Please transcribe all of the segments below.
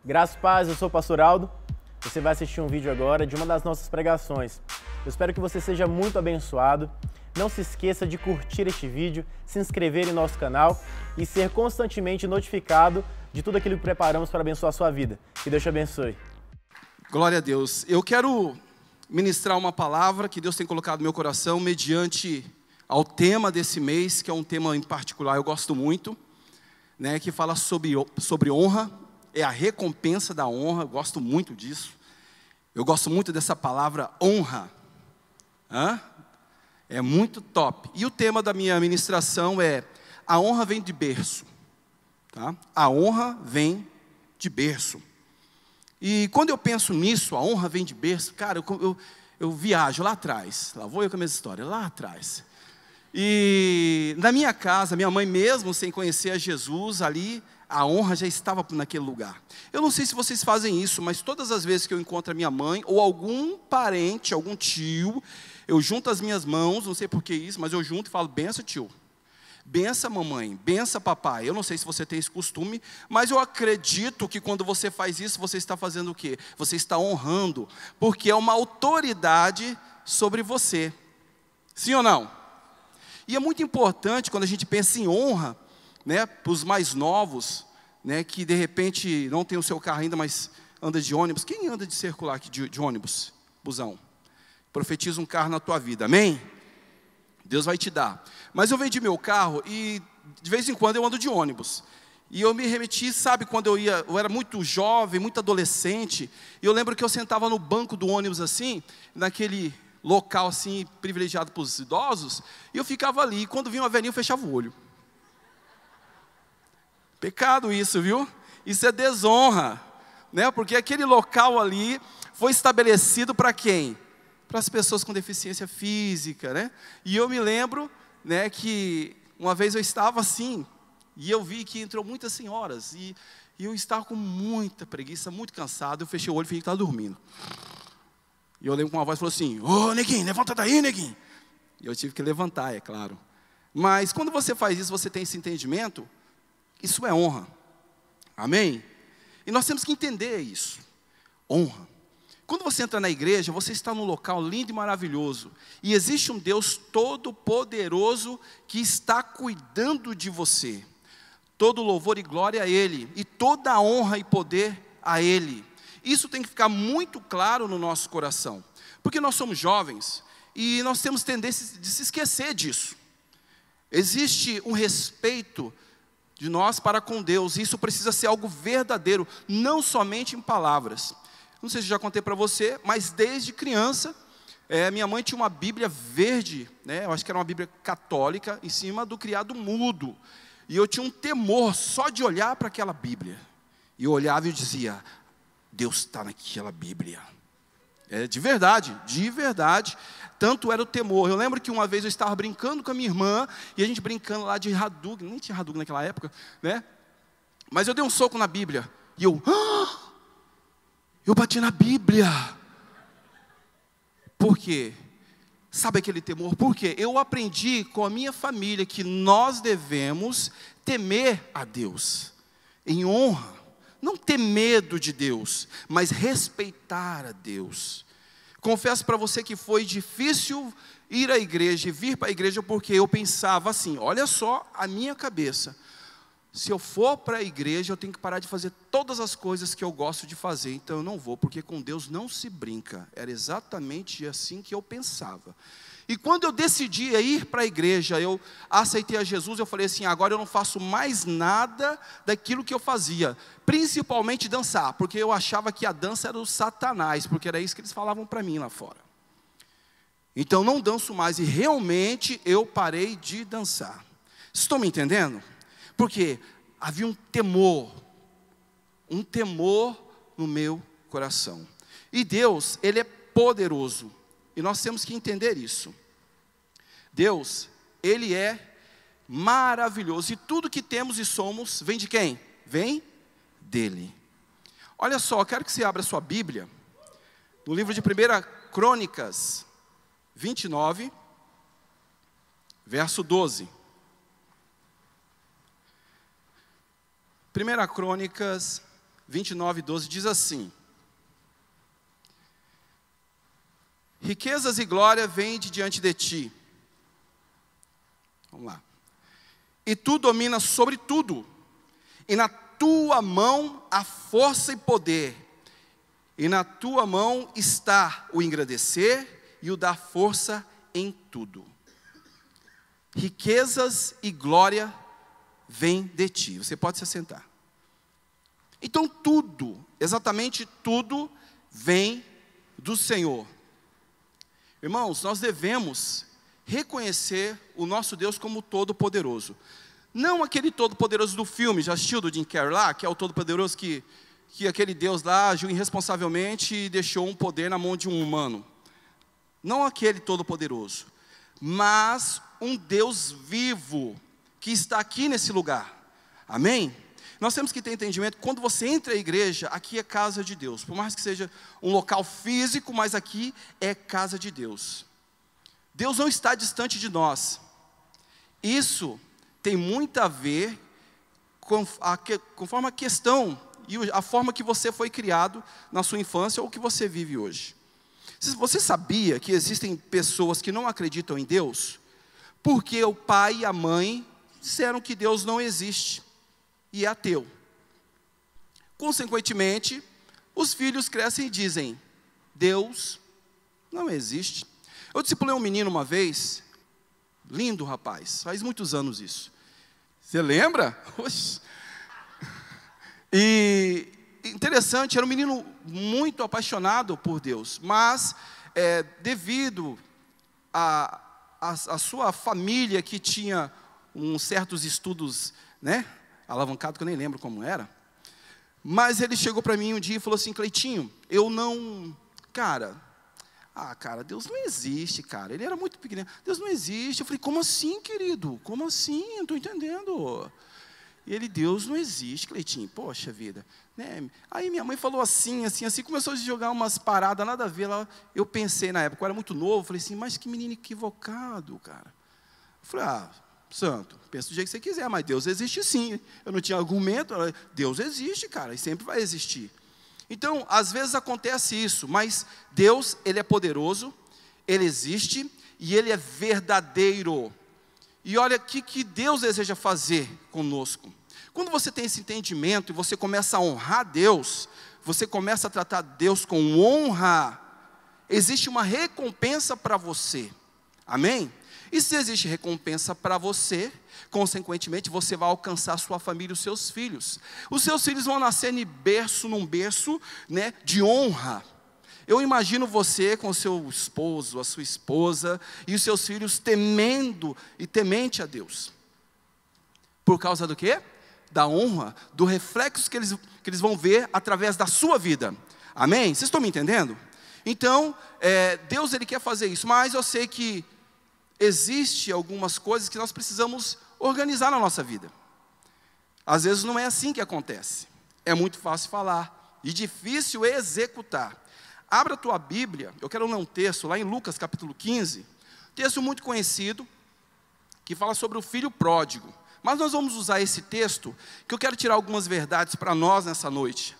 Graças e paz, eu sou o Pastor Aldo. Você vai assistir um vídeo agora de uma das nossas pregações. Eu espero que você seja muito abençoado. Não se esqueça de curtir este vídeo, se inscrever em nosso canal e ser constantemente notificado de tudo aquilo que preparamos para abençoar a sua vida. Que Deus te abençoe. Glória a Deus. Eu quero ministrar uma palavra que Deus tem colocado no meu coração mediante ao tema desse mês, que é um tema em particular eu gosto muito, né, que fala sobre honra. É a recompensa da honra, eu gosto muito disso. Eu gosto muito dessa palavra honra. É muito top. E o tema da minha ministração é: a honra vem de berço. Tá? A honra vem de berço. E quando eu penso nisso, a honra vem de berço, cara, eu viajo lá atrás. Lá vou eu com a minha história, lá atrás. E na minha casa, minha mãe mesmo, sem conhecer a Jesus, ali a honra já estava naquele lugar. Eu não sei se vocês fazem isso, mas todas as vezes que eu encontro a minha mãe, ou algum parente, algum tio, eu junto as minhas mãos, não sei por que isso, mas eu junto e falo: benção tio, benção mamãe, benção papai. Eu não sei se você tem esse costume, mas eu acredito que quando você faz isso, você está fazendo o quê? Você está honrando, porque é uma autoridade sobre você. Sim ou não? E é muito importante quando a gente pensa em honra, né, para os mais novos, né, que de repente não tem o seu carro ainda, mas anda de ônibus. Quem anda de circular aqui de ônibus? Busão. Profetiza um carro na tua vida, amém? Deus vai te dar. Mas eu vendi meu carro e de vez em quando eu ando de ônibus. E eu me remeti, sabe, quando eu era muito jovem, muito adolescente, e eu lembro que eu sentava no banco do ônibus assim, naquele local assim, privilegiado para os idosos, e eu ficava ali, e quando vinha uma velhinha eu fechava o olho. Pecado isso, viu? Isso é desonra, né? Porque aquele local ali foi estabelecido para quem? Para as pessoas com deficiência física, né? E eu me lembro, né, que uma vez eu estava assim, e eu vi que entrou muitas senhoras, e eu estava com muita preguiça, muito cansado, eu fechei o olho e fingi que estava dormindo. E eu lembro que uma voz falou assim: ô neguinho, levanta daí, neguinho. E eu tive que levantar, é claro. Mas quando você faz isso, você tem esse entendimento, isso é honra, amém? E nós temos que entender isso, honra. Quando você entra na igreja, você está num local lindo e maravilhoso, e existe um Deus todo-poderoso que está cuidando de você. Todo louvor e glória a Ele, e toda honra e poder a Ele. Isso tem que ficar muito claro no nosso coração, porque nós somos jovens, e nós temos tendência de se esquecer disso. Existe um respeito de nós para com Deus, e isso precisa ser algo verdadeiro, não somente em palavras. Não sei se já contei para você, mas desde criança, minha mãe tinha uma Bíblia verde, né, eu acho que era uma Bíblia católica, em cima do criado mudo, e eu tinha um temor só de olhar para aquela Bíblia, e eu olhava e dizia: Deus está naquela Bíblia. De verdade, tanto era o temor. Eu lembro que uma vez eu estava brincando com a minha irmã, e a gente brincando lá de Hadouken, nem tinha Hadouken naquela época, né? Mas eu dei um soco na Bíblia, e eu bati na Bíblia. Por quê? Sabe aquele temor? Por quê? Eu aprendi com a minha família que nós devemos temer a Deus, em honra. Não ter medo de Deus, mas respeitar a Deus. Confesso para você que foi difícil ir à igreja e vir para a igreja, porque eu pensava assim: olha só a minha cabeça, se eu for para a igreja eu tenho que parar de fazer todas as coisas que eu gosto de fazer, então eu não vou, porque com Deus não se brinca. Era exatamente assim que eu pensava. E quando eu decidi ir para a igreja, eu aceitei a Jesus, eu falei assim: agora eu não faço mais nada daquilo que eu fazia, principalmente dançar, porque eu achava que a dança era o Satanás, porque era isso que eles falavam para mim lá fora. Então não danço mais, e realmente eu parei de dançar. Estão me entendendo? Porque havia um temor no meu coração. E Deus, Ele é poderoso, e nós temos que entender isso. Deus, Ele é maravilhoso, e tudo que temos e somos, vem de quem? Vem dEle. Olha só, eu quero que você abra a sua Bíblia, no livro de 1 Crônicas 29, verso 12. 1 Crônicas 29:12 diz assim: riquezas e glória vêm de diante de ti. Vamos lá. E tu dominas sobre tudo, e na tua mão há força e poder, e na tua mão está o engrandecer e o dar força em tudo. Riquezas e glória vêm de ti. Você pode se assentar. Então tudo, exatamente tudo, vem do Senhor. Irmãos, nós devemos reconhecer o nosso Deus como Todo-Poderoso. Não aquele Todo-Poderoso do filme, já assistiu do Jim Carrey lá, que é o Todo-Poderoso que aquele Deus lá agiu irresponsavelmente e deixou um poder na mão de um humano. Não aquele Todo-Poderoso, mas um Deus vivo que está aqui nesse lugar. Amém? Nós temos que ter entendimento, quando você entra à igreja, aqui é casa de Deus. Por mais que seja um local físico, mas aqui é casa de Deus. Deus não está distante de nós. Isso tem muito a ver conforme a questão e a forma que você foi criado na sua infância ou que você vive hoje. Você sabia que existem pessoas que não acreditam em Deus? Porque o pai e a mãe disseram que Deus não existe e é ateu. Consequentemente, os filhos crescem e dizem: Deus não existe. Eu discipulei um menino uma vez, lindo rapaz, faz muitos anos isso. Você lembra? Oxi. E interessante, era um menino muito apaixonado por Deus, mas devido a sua família que tinha uns certos estudos, né, alavancado, que eu nem lembro como era, mas ele chegou para mim um dia e falou assim: Cleitinho, eu não, cara, Deus não existe, cara. Ele era muito pequeno. Deus não existe. Eu falei: como assim, querido? Como assim? Não estou entendendo. E ele: Deus não existe, Cleitinho. Poxa vida, né? Aí minha mãe falou assim, começou a jogar umas paradas, nada a ver lá. Eu pensei na época, eu era muito novo, falei assim: mas que menino equivocado, cara. Eu falei: santo, pensa do jeito que você quiser, mas Deus existe sim. Eu não tinha argumento. Deus existe, cara, e sempre vai existir. Então, às vezes acontece isso, mas Deus, Ele é poderoso, Ele existe e Ele é verdadeiro. E olha o que Deus deseja fazer conosco. Quando você tem esse entendimento e você começa a honrar Deus, você começa a tratar Deus com honra, existe uma recompensa para você. Amém? E se existe recompensa para você, consequentemente você vai alcançar a sua família, os seus filhos. Os seus filhos vão nascer num berço, né, de honra. Eu imagino você com o seu esposo, a sua esposa, e os seus filhos temendo e temente a Deus. Por causa do quê? Da honra, do reflexo que eles vão ver através da sua vida. Amém? Vocês estão me entendendo? Então, Deus, Ele quer fazer isso, mas eu sei que existe algumas coisas que nós precisamos organizar na nossa vida. Às vezes não é assim que acontece. É muito fácil falar e difícil executar. Abra a tua Bíblia, eu quero ler um texto lá em Lucas capítulo 15, texto muito conhecido, que fala sobre o filho pródigo. Mas nós vamos usar esse texto, que eu quero tirar algumas verdades para nós nessa noite.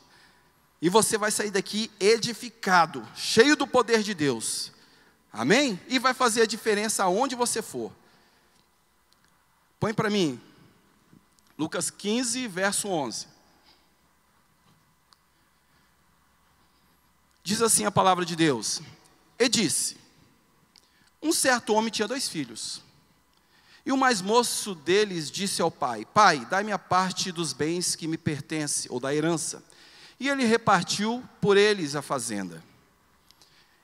E você vai sair daqui edificado, cheio do poder de Deus. Amém? E vai fazer a diferença aonde você for. Põe para mim, Lucas 15, verso 11. Diz assim a palavra de Deus: E disse: um certo homem tinha 2 filhos. E o mais moço deles disse ao pai: Pai, dai-me a parte dos bens que me pertence, ou da herança. E ele repartiu por eles a fazenda.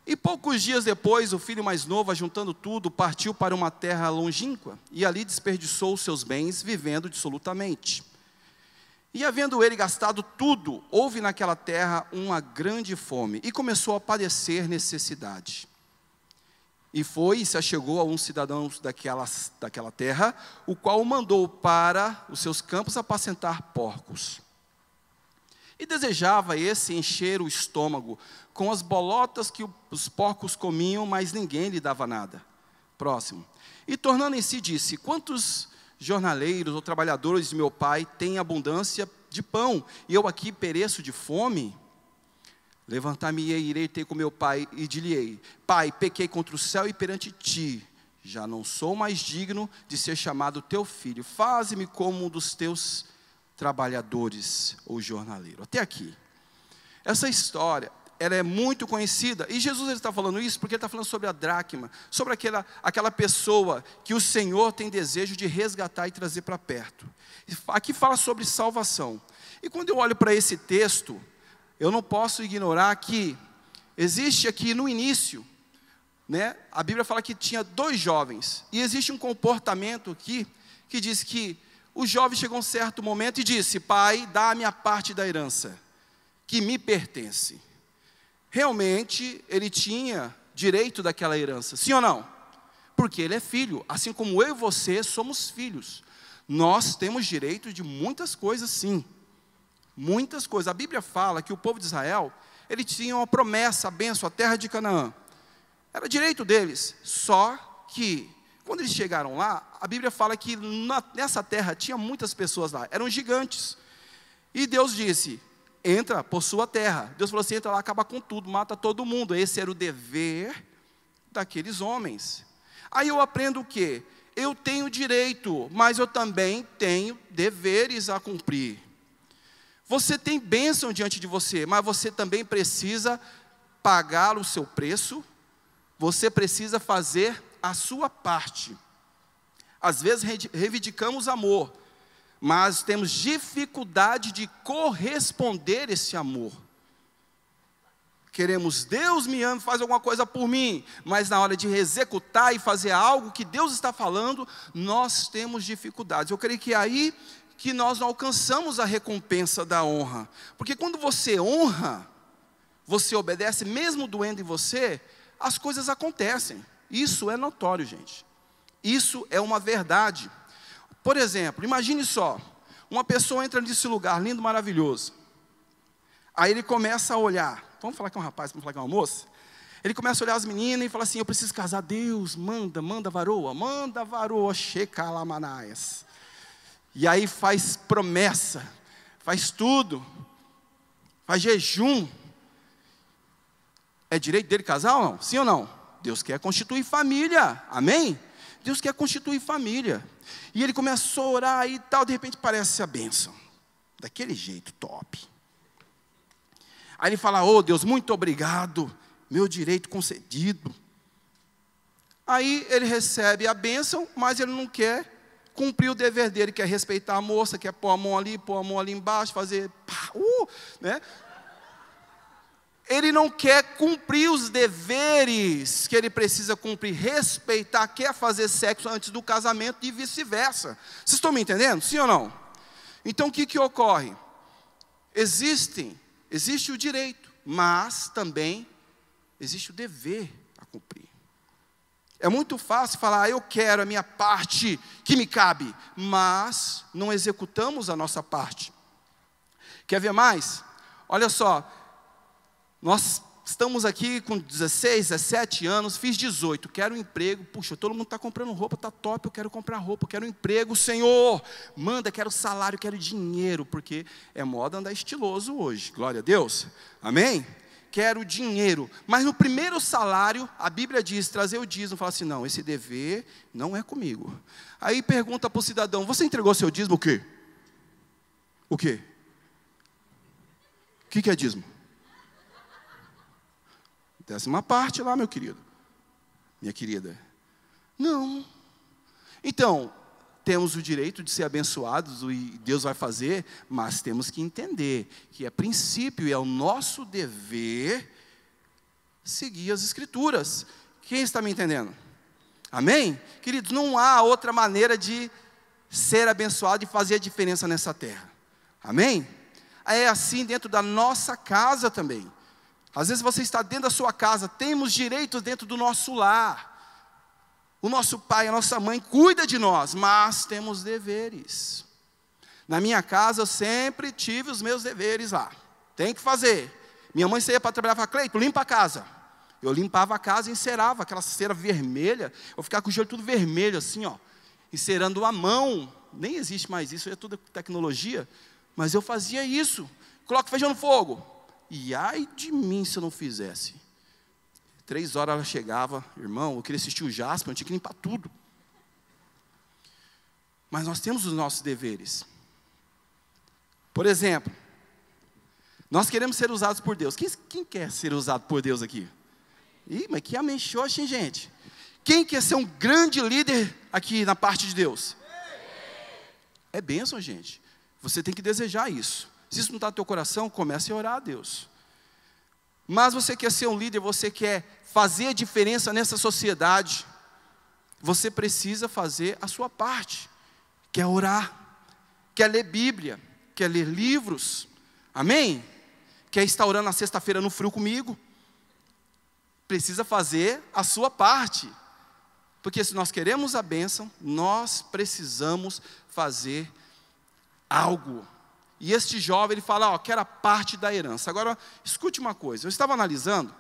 E poucos dias depois, o filho mais novo, ajuntando tudo, partiu para uma terra longínqua, e ali desperdiçou os seus bens, vivendo dissolutamente. E havendo ele gastado tudo, houve naquela terra uma grande fome, e começou a padecer necessidade. E foi e se achegou a um cidadão daquela terra, o qual o mandou para os seus campos apacentar porcos. E desejava esse encher o estômago com as bolotas que os porcos comiam, mas ninguém lhe dava nada. Próximo. E tornando em si disse: quantos jornaleiros ou trabalhadores de meu pai têm abundância de pão, e eu aqui pereço de fome? Levantar-me-ei e irei ter com meu pai, e dir-lhe-ei: Pai, pequei contra o céu e perante ti, já não sou mais digno de ser chamado teu filho, faze-me como um dos teus trabalhadores, ou jornaleiro. Até aqui. Essa história, ela é muito conhecida, e Jesus ele está falando isso porque ele está falando sobre a dracma, sobre aquela pessoa que o Senhor tem desejo de resgatar e trazer para perto. Aqui fala sobre salvação. E quando eu olho para esse texto, eu não posso ignorar que existe aqui no início, né, a Bíblia fala que tinha 2 jovens, e existe um comportamento aqui, que diz que o jovem chegou a um certo momento e disse: Pai, dá a minha parte da herança, que me pertence. Realmente, ele tinha direito daquela herança, sim ou não? Porque ele é filho, assim como eu e você somos filhos. Nós temos direito de muitas coisas, sim. Muitas coisas. A Bíblia fala que o povo de Israel, ele tinha uma promessa, a bênção, a terra de Canaã. Era direito deles, só que, quando eles chegaram lá, a Bíblia fala que nessa terra tinha muitas pessoas lá, eram gigantes. E Deus disse: entra por sua terra. Deus falou assim: entra lá, acaba com tudo, mata todo mundo. Esse era o dever daqueles homens. Aí eu aprendo o quê? Eu tenho direito, mas eu também tenho deveres a cumprir. Você tem bênção diante de você, mas você também precisa pagar o seu preço. Você precisa fazer a sua parte. Às vezes reivindicamos amor, mas temos dificuldade de corresponder esse amor. Queremos: Deus me ama, faz alguma coisa por mim, mas na hora de executar e fazer algo que Deus está falando, nós temos dificuldades. Eu creio que é aí que nós não alcançamos a recompensa da honra, porque quando você honra, você obedece, mesmo doendo em você, as coisas acontecem. Isso é notório, gente. Isso é uma verdade. Por exemplo, imagine só, uma pessoa entra nesse lugar lindo, maravilhoso. Aí ele começa a olhar. Vamos falar que é um rapaz, vamos falar que é uma moça? Ele começa a olhar as meninas e fala assim: eu preciso casar. Deus, manda varoa, checalamanaias. E aí faz promessa, faz tudo, faz jejum. É direito dele casar ou não? Sim ou não? Deus quer constituir família, amém? Deus quer constituir família. E ele começou a orar e tal, de repente parece a bênção. Daquele jeito, top. Aí ele fala: oh Deus, muito obrigado, meu direito concedido. Aí ele recebe a bênção, mas ele não quer cumprir o dever dele, quer respeitar a moça, quer pôr a mão ali embaixo, fazer pá, né? Ele não quer cumprir os deveres que ele precisa cumprir, respeitar, quer fazer sexo antes do casamento e vice-versa. Vocês estão me entendendo? Sim ou não? Então o que ocorre? Existe o direito, mas também existe o dever a cumprir. É muito fácil falar: eu quero a minha parte que me cabe, mas não executamos a nossa parte. Quer ver mais? Olha só. Nós estamos aqui com 16, 17 anos, fiz 18, quero um emprego. Puxa, todo mundo está comprando roupa, está top, eu quero comprar roupa, eu quero um emprego, Senhor. Manda, quero salário, quero dinheiro, porque é moda andar estiloso hoje, glória a Deus, amém? Quero dinheiro, mas no primeiro salário, a Bíblia diz, trazer o dízimo, fala assim: não, esse dever não é comigo. Aí pergunta para o cidadão: você entregou seu dízimo o quê? O quê? O que é dízimo? 10ª parte lá, meu querido, minha querida. Não. Então, temos o direito de ser abençoados e Deus vai fazer, mas temos que entender que é princípio e é o nosso dever seguir as Escrituras. Quem está me entendendo? Amém? Queridos, não há outra maneira de ser abençoado e fazer a diferença nessa terra. Amém? É assim dentro da nossa casa também. Às vezes você está dentro da sua casa, temos direitos dentro do nosso lar. O nosso pai, a nossa mãe cuida de nós, mas temos deveres. Na minha casa eu sempre tive os meus deveres lá. Tem que fazer. Minha mãe saía para trabalhar e falava: Cleito, limpa a casa. Eu limpava a casa e encerava aquela cera vermelha. Eu ficava com o joelho tudo vermelho assim, ó, encerando a mão. Nem existe mais isso, é tudo tecnologia. Mas eu fazia isso. Coloca feijão no fogo. E ai de mim se eu não fizesse. 3 horas ela chegava, irmão, eu queria assistir o Jasper, eu tinha que limpar tudo. Mas nós temos os nossos deveres. Por exemplo, nós queremos ser usados por Deus. Quem quer ser usado por Deus aqui? Ih, mas que amém xoxa, hein, gente? Quem quer ser um grande líder aqui na parte de Deus? É bênção, gente. Você tem que desejar isso. Se isso não está no teu coração, comece a orar a Deus. Mas você quer ser um líder, você quer fazer a diferença nessa sociedade, você precisa fazer a sua parte. Quer orar, quer ler Bíblia, quer ler livros, amém? Quer estar orando na sexta-feira no frio comigo? Precisa fazer a sua parte. Porque se nós queremos a bênção, nós precisamos fazer algo. E este jovem, ele fala, quero a parte da herança. Agora, escute uma coisa, eu estava analisando,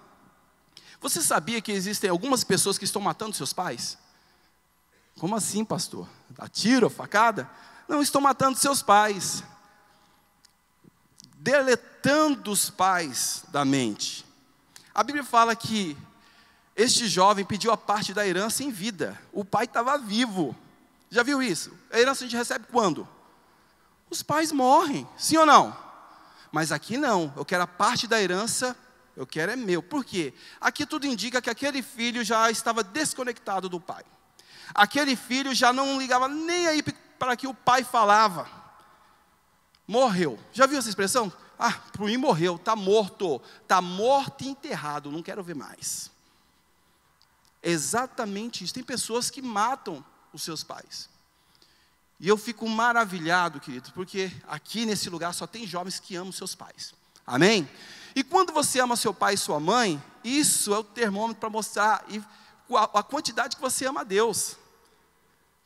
você sabia que existem algumas pessoas que estão matando seus pais? Como assim, pastor? A tiro, a facada? Não, estão matando seus pais. Deletando os pais da mente. A Bíblia fala que este jovem pediu a parte da herança em vida. O pai estava vivo. Já viu isso? A herança a gente recebe quando? Os pais morrem, sim ou não? Mas aqui não, eu quero a parte da herança, eu quero é meu. Por quê? Aqui tudo indica que aquele filho já estava desconectado do pai. Aquele filho já não ligava nem aí para que o pai falava. Morreu. Já viu essa expressão? Por mim morreu, está morto e enterrado, não quero ver mais. Exatamente isso. Tem pessoas que matam os seus pais. E eu fico maravilhado, querido, porque aqui nesse lugar só tem jovens que amam seus pais. Amém? E quando você ama seu pai e sua mãe, isso é o termômetro para mostrar a quantidade que você ama a Deus.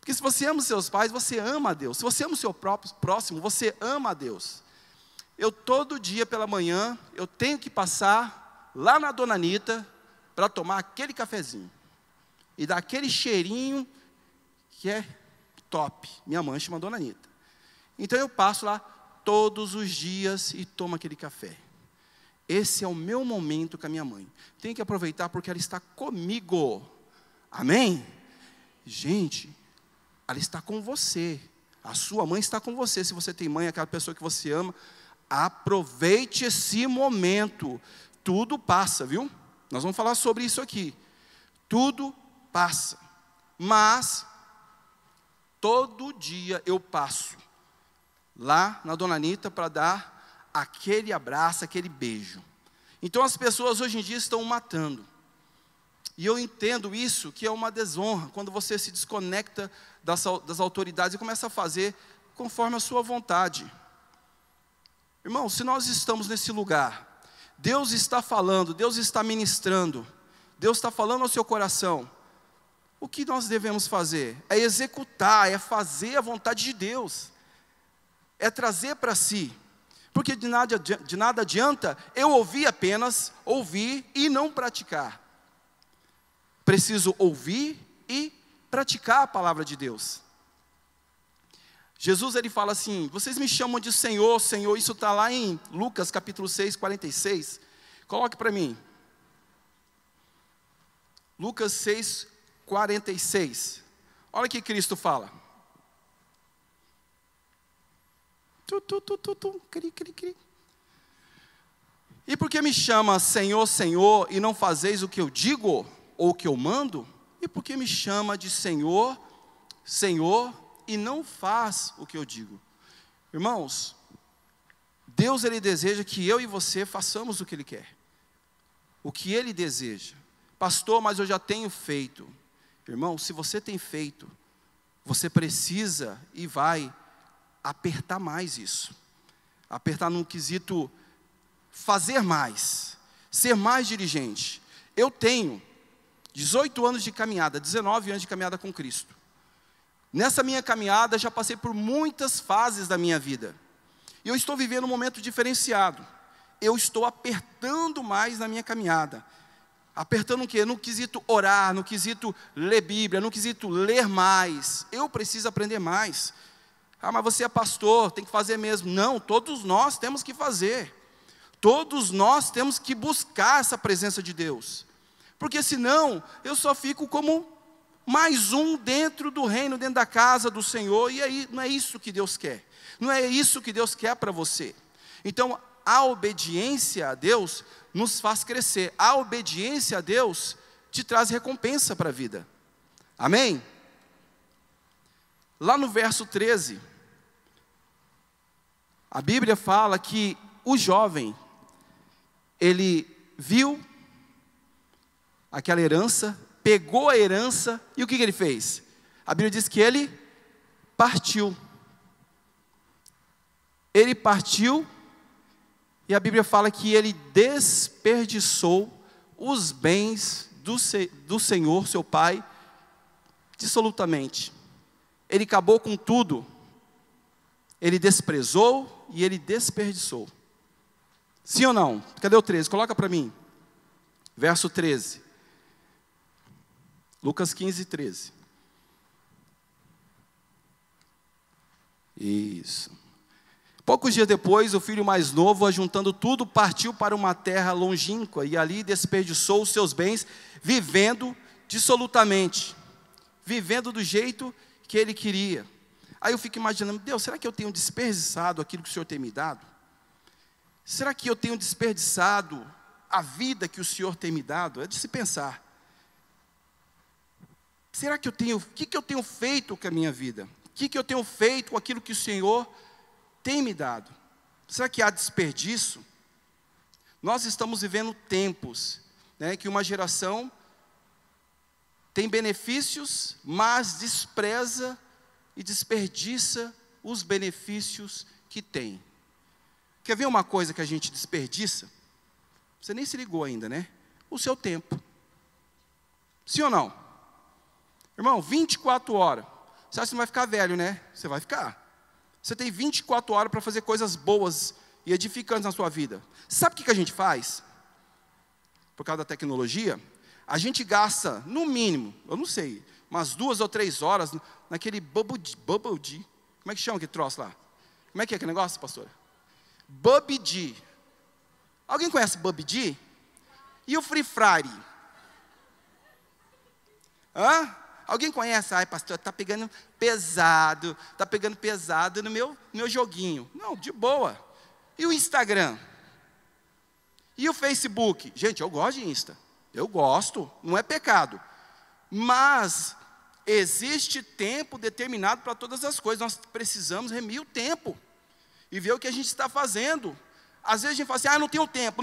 Porque se você ama os seus pais, você ama a Deus. Se você ama o seu próximo, você ama a Deus. Eu todo dia pela manhã, eu tenho que passar lá na Dona Anita para tomar aquele cafezinho. E dar aquele cheirinho que é top. Minha mãe chama Dona Anita. Então eu passo lá todos os dias e tomo aquele café. Esse é o meu momento com a minha mãe. Tenho que aproveitar porque ela está comigo. Amém? Gente, ela está com você. A sua mãe está com você. Se você tem mãe, aquela pessoa que você ama, aproveite esse momento. Tudo passa, viu? Nós vamos falar sobre isso aqui. Tudo passa. Mas todo dia eu passo lá na Dona Anita para dar aquele abraço, aquele beijo. Então as pessoas hoje em dia estão matando. E eu entendo isso, que é uma desonra, quando você se desconecta das autoridades e começa a fazer conforme a sua vontade. Irmão, se nós estamos nesse lugar, Deus está falando, Deus está ministrando, Deus está falando ao seu coração, o que nós devemos fazer? É executar, é fazer a vontade de Deus, é trazer para si, porque de nada adianta eu ouvir e não praticar. Preciso ouvir e praticar a palavra de Deus. Jesus, ele fala assim, vocês me chamam de Senhor, Senhor, isso está lá em Lucas capítulo 6, 46, coloque para mim. Lucas 6, 46, olha o que Cristo fala. E por que me chama Senhor, Senhor, e não fazeis o que eu digo, ou o que eu mando? E por que me chama de Senhor, Senhor, e não faz o que eu digo? Irmãos, Deus, ele deseja que eu e você façamos o que ele quer, o que ele deseja. Pastor, mas eu já tenho feito. Irmão, se você tem feito, você precisa e vai apertar mais isso. Apertar num quesito fazer mais, ser mais diligente. Eu tenho 18 anos de caminhada, 19 anos de caminhada com Cristo. Nessa minha caminhada, já passei por muitas fases da minha vida. E eu estou vivendo um momento diferenciado. Eu estou apertando mais na minha caminhada. Apertando o quê? No quesito orar, no quesito ler Bíblia, no quesito ler mais. Eu preciso aprender mais. Ah, mas você é pastor, tem que fazer mesmo. Não, todos nós temos que fazer. Todos nós temos que buscar essa presença de Deus. Porque senão, eu só fico como mais um dentro do reino, dentro da casa do Senhor. E aí, não é isso que Deus quer. Não é isso que Deus quer para você. Então, a obediência a Deus nos faz crescer. A obediência a Deus te traz recompensa para a vida. Amém? Lá no verso 13, a Bíblia fala que o jovem, ele viu aquela herança, pegou a herança, e o que ele fez? A Bíblia diz que ele partiu. Ele partiu, e a Bíblia fala que ele desperdiçou os bens do Senhor, seu pai, dissolutamente. Ele acabou com tudo. Ele desprezou e ele desperdiçou. Sim ou não? Cadê o 13? Coloca para mim. Verso 13. Lucas 15, 13. Isso. Poucos dias depois, o filho mais novo, ajuntando tudo, partiu para uma terra longínqua e ali desperdiçou os seus bens, vivendo dissolutamente, vivendo do jeito que ele queria. Aí eu fico imaginando, Deus, será que eu tenho desperdiçado aquilo que o Senhor tem me dado? Será que eu tenho desperdiçado a vida que o Senhor tem me dado? É de se pensar. Será que o que eu tenho feito com a minha vida? O que eu tenho feito com aquilo que o Senhor tem me dado? Será que há desperdício? Nós estamos vivendo tempos, né, que uma geração tem benefícios, mas despreza e desperdiça os benefícios que tem. Quer ver uma coisa que a gente desperdiça? Você nem se ligou ainda, né? O seu tempo. Sim ou não? Irmão, 24 horas. Você acha que você não vai ficar velho, né? Você vai ficar. Você tem 24 horas para fazer coisas boas e edificantes na sua vida. Sabe o que a gente faz? Por causa da tecnologia, a gente gasta, no mínimo, eu não sei, umas 2 ou 3 horas naquele bubble. Como é que chama aquele troço lá? Como é que é aquele negócio, pastora? PUBG. Alguém conhece PUBG? E o Free Fire? Hã? Alguém conhece? Ai, pastor, está pegando pesado no meu joguinho. Não, de boa. E o Instagram? E o Facebook? Gente, eu gosto de Insta. Eu gosto, não é pecado. Mas existe tempo determinado para todas as coisas. Nós precisamos remir o tempo e ver o que a gente está fazendo. Às vezes a gente fala assim, não tenho tempo.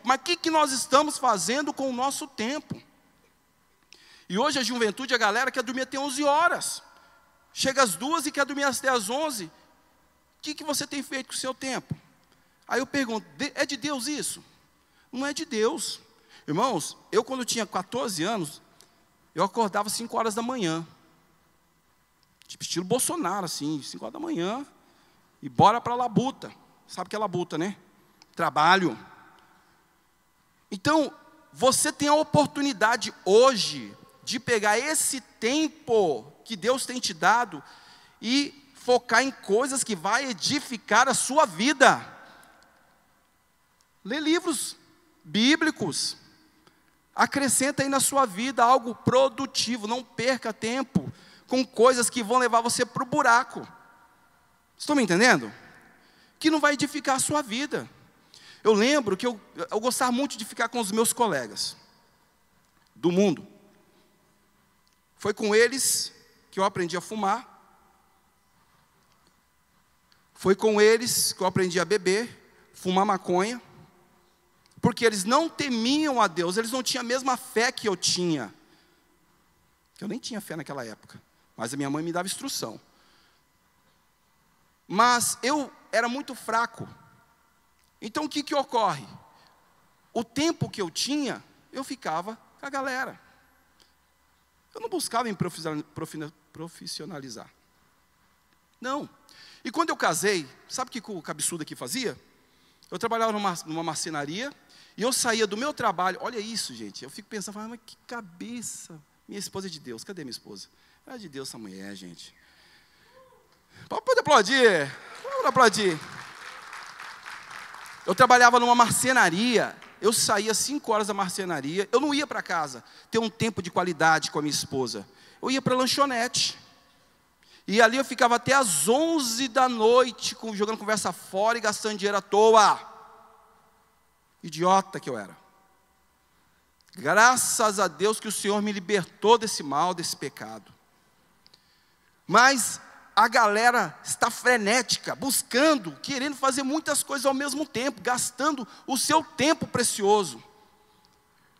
Mas o que nós estamos fazendo com o nosso tempo? E hoje a juventude, a galera quer dormir até 11 horas. Chega às 2 e quer dormir até às 11. O que você tem feito com o seu tempo? Aí eu pergunto, é de Deus isso? Não é de Deus. Irmãos, eu quando tinha 14 anos, eu acordava às 5 horas da manhã. Tipo estilo Bolsonaro, assim, 5 horas da manhã. E bora para a labuta. Sabe o que é labuta, né? Trabalho. Então, você tem a oportunidade hoje de pegar esse tempo que Deus tem te dado e focar em coisas que vai edificar a sua vida. Lê livros bíblicos. Acrescenta aí na sua vida algo produtivo. Não perca tempo com coisas que vão levar você para o buraco. Estão me entendendo? Que não vai edificar a sua vida. Eu lembro que eu gostava muito de ficar com os meus colegas do mundo. Foi com eles que eu aprendi a fumar. Foi com eles que eu aprendi a beber, fumar maconha. Porque eles não temiam a Deus, eles não tinham a mesma fé que eu tinha. Eu nem tinha fé naquela época, mas a minha mãe me dava instrução. Mas eu era muito fraco. Então o que ocorre? O tempo que eu tinha, eu ficava com a galera. Eu não buscava me profissionalizar. Não. E quando eu casei, sabe o que o cabeçudo aqui fazia? Eu trabalhava numa marcenaria, e eu saía do meu trabalho, olha isso, gente, eu fico pensando, mas que cabeça. Minha esposa é de Deus, cadê minha esposa? É de Deus essa mulher, gente. Pode aplaudir. Vamos aplaudir. Eu trabalhava numa marcenaria. Eu saía às 5 horas da marcenaria. Eu não ia para casa ter um tempo de qualidade com a minha esposa. Eu ia para a lanchonete. E ali eu ficava até às 11 da noite, jogando conversa fora e gastando dinheiro à toa. Idiota que eu era. Graças a Deus que o Senhor me libertou desse mal, desse pecado. Mas a galera está frenética, buscando, querendo fazer muitas coisas ao mesmo tempo, gastando o seu tempo precioso.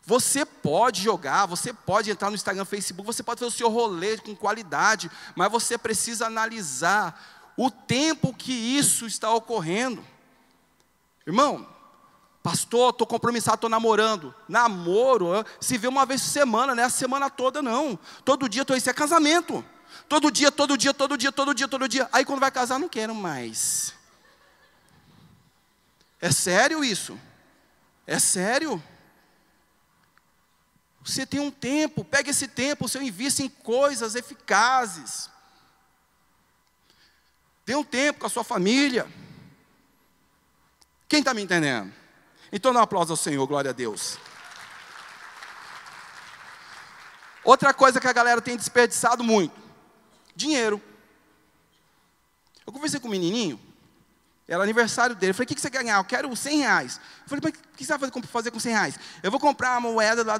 Você pode jogar, você pode entrar no Instagram, Facebook, você pode fazer o seu rolê com qualidade, mas você precisa analisar o tempo que isso está ocorrendo. Irmão, pastor, estou compromissado, estou namorando. Namoro, se vê uma vez por semana, não é a semana toda não. Todo dia, isso é casamento. Todo dia. Aí quando vai casar, não quero mais. É sério isso? É sério? Você tem um tempo, pega esse tempo, você invista em coisas eficazes. Dê um tempo com a sua família. Quem está me entendendo? Então dá um aplauso ao Senhor, glória a Deus. Outra coisa que a galera tem desperdiçado muito. Dinheiro. Eu conversei com um menininho, era aniversário dele. Eu falei, o que você quer ganhar? Eu quero 100 reais. Eu falei, mas o que você vai fazer com 100 reais? Eu vou comprar uma moeda lá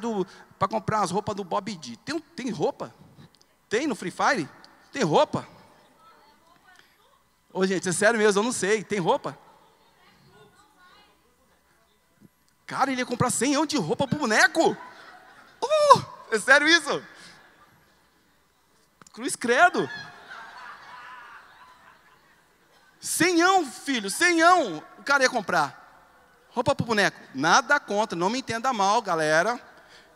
para comprar as roupas do Bob D. Tem roupa? Tem no Free Fire? Tem roupa? Ô gente, é sério mesmo, eu não sei. Tem roupa? Cara, ele ia comprar 100 anos de roupa pro boneco? É sério isso? Cruz credo. 100, filho, 100, o cara ia comprar. Roupa pro boneco. Nada contra, não me entenda mal, galera.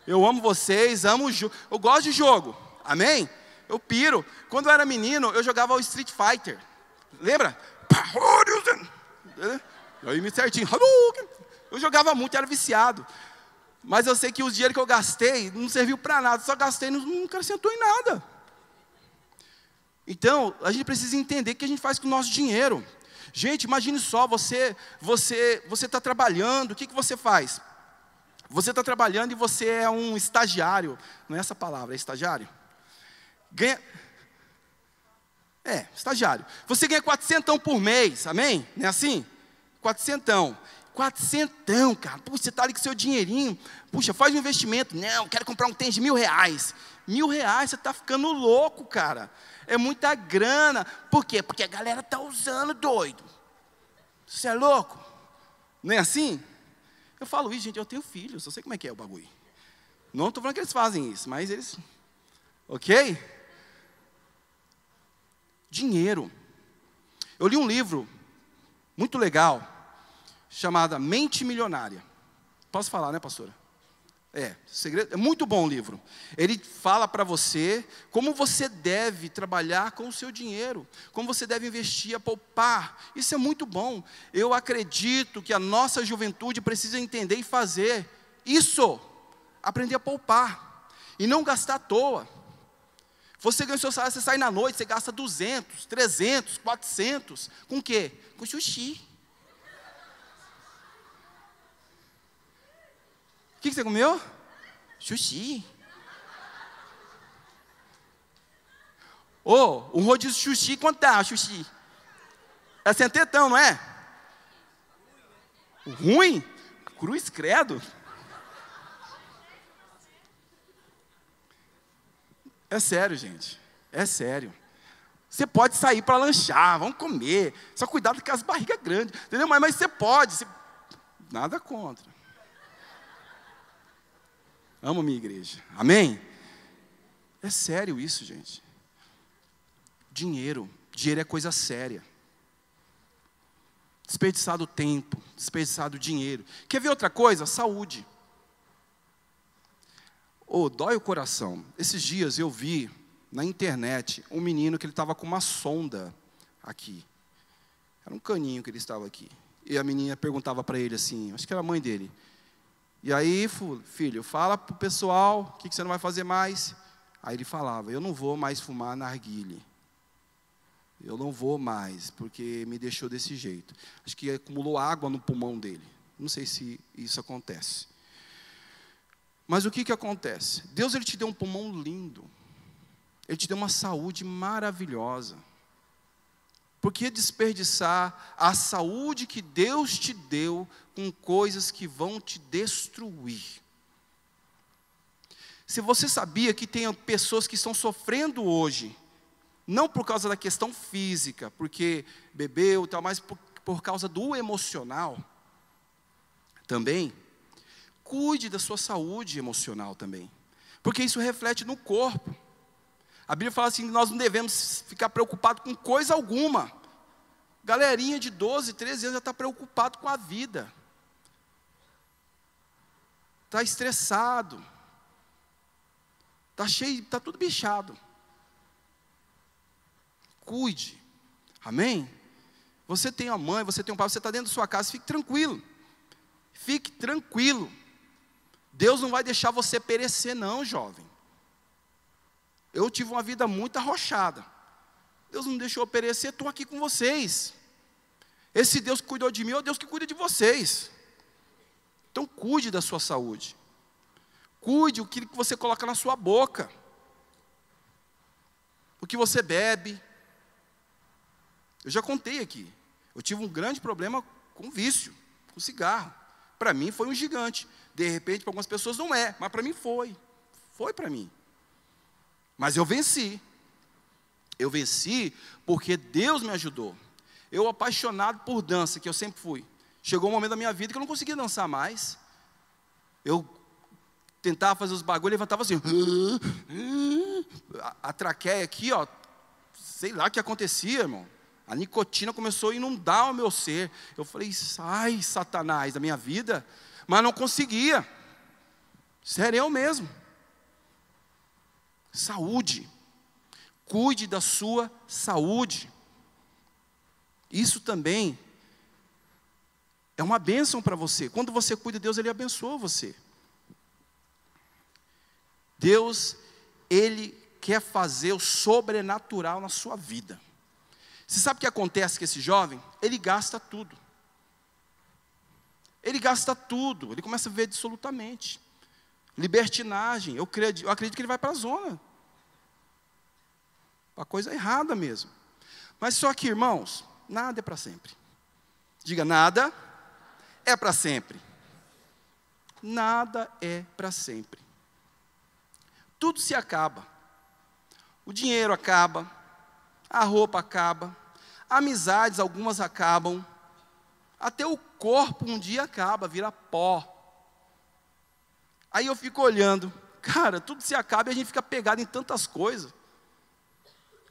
Eu amo vocês, amo o jogo. Eu gosto de jogo, amém? Eu piro. Quando eu era menino, eu jogava o Street Fighter. Lembra? Aí me certinho. Eu jogava muito, era viciado. Mas eu sei que os dinheiros que eu gastei não serviu para nada. Só gastei, não acrescentou em nada. Então, a gente precisa entender o que a gente faz com o nosso dinheiro. Gente, imagine só, você está trabalhando, o que você faz? Você está trabalhando e você é um estagiário. Não é essa palavra, é estagiário? Estagiário. Você ganha 400 por mês, amém? Não é assim? 400, cara. Puxa, você está ali com seu dinheirinho. Puxa, faz um investimento. Não, quero comprar um tênis de R$1.000. R$1.000, você está ficando louco, cara. É muita grana. Por quê? Porque a galera está usando, doido. Você é louco? Não é assim? Eu falo isso, gente, eu tenho filhos, eu sei como é que é o bagulho. Não estou falando que eles fazem isso, mas eles... Ok? Dinheiro. Eu li um livro muito legal, chamado Mente Milionária. Posso falar, né, pastora? É muito bom o livro. Ele fala para você como você deve trabalhar com o seu dinheiro, como você deve investir, poupar. Isso é muito bom. Eu acredito que a nossa juventude precisa entender e fazer isso, aprender a poupar e não gastar à toa. Você ganha o seu salário, você sai na noite, você gasta 200, 300, 400, com o quê? Com sushi. O que você comeu? Sushi. Um rodízio de sushi, quanto tá sushi? É centetão, não é? Ruim? Cruz credo. É sério, gente. É sério. Você pode sair para lanchar, vamos comer. Só cuidado com as barrigas grandes. Entendeu? Mas você pode. Nada contra. Amo minha igreja. Amém? É sério isso, gente. Dinheiro é coisa séria. Desperdiçado tempo, desperdiçado dinheiro. Quer ver outra coisa? Saúde. Dói o coração. Esses dias eu vi na internet um menino que ele estava com uma sonda aqui. Era um caninho que ele estava aqui. E a menina perguntava para ele assim, acho que era a mãe dele. E aí, filho, fala para o pessoal, o que você não vai fazer mais? Aí ele falava, eu não vou mais fumar narguilé. eu não vou mais, porque me deixou desse jeito. Acho que acumulou água no pulmão dele. Não sei se isso acontece. Mas o que acontece? Deus, Ele te deu um pulmão lindo. Ele te deu uma saúde maravilhosa. Por que desperdiçar a saúde que Deus te deu com coisas que vão te destruir? Se você sabia que tem pessoas que estão sofrendo hoje, não por causa da questão física, porque bebeu e tal, mas por causa do emocional também, cuide da sua saúde emocional também, porque isso reflete no corpo. A Bíblia fala assim, que nós não devemos ficar preocupados com coisa alguma. Galerinha de 12, 13 anos já está preocupado com a vida. Está estressado. Está cheio, está tudo bichado. Cuide. Amém? Você tem uma mãe, você tem um pai, você está dentro da sua casa, fique tranquilo. Fique tranquilo. Deus não vai deixar você perecer não, jovem. Eu tive uma vida muito arrochada. Deus não deixou eu perecer, estou aqui com vocês. Esse Deus que cuidou de mim é o Deus que cuida de vocês. Então cuide da sua saúde. Cuide o que você coloca na sua boca. O que você bebe. Eu já contei aqui. Eu tive um grande problema com vício, com cigarro. Para mim foi um gigante. De repente para algumas pessoas não é, mas para mim foi. Foi para mim. Mas eu venci. Eu venci porque Deus me ajudou. Eu apaixonado por dança, que eu sempre fui. Chegou um momento da minha vida que eu não conseguia dançar mais. Eu tentava fazer os bagulhos, levantava assim. A traqueia aqui, ó. Sei lá o que acontecia, irmão. A nicotina começou a inundar o meu ser. Eu falei, sai, Satanás, da minha vida. Mas não conseguia. Sério, eu mesmo. Saúde. Cuide da sua saúde. Isso também é uma bênção para você. Quando você cuida de Deus, Ele abençoa você. Deus, Ele quer fazer o sobrenatural na sua vida. Você sabe o que acontece com esse jovem? Ele gasta tudo. Ele gasta tudo. Ele começa a viver absolutamente. Libertinagem. Eu acredito que ele vai para a zona. Uma coisa errada mesmo. Mas só que, irmãos, nada é para sempre. Diga, nada é para sempre. Nada é para sempre. Tudo se acaba. O dinheiro acaba. A roupa acaba. Amizades, algumas acabam. Até o corpo um dia acaba, vira pó. Aí eu fico olhando. Cara, tudo se acaba e a gente fica pegado em tantas coisas.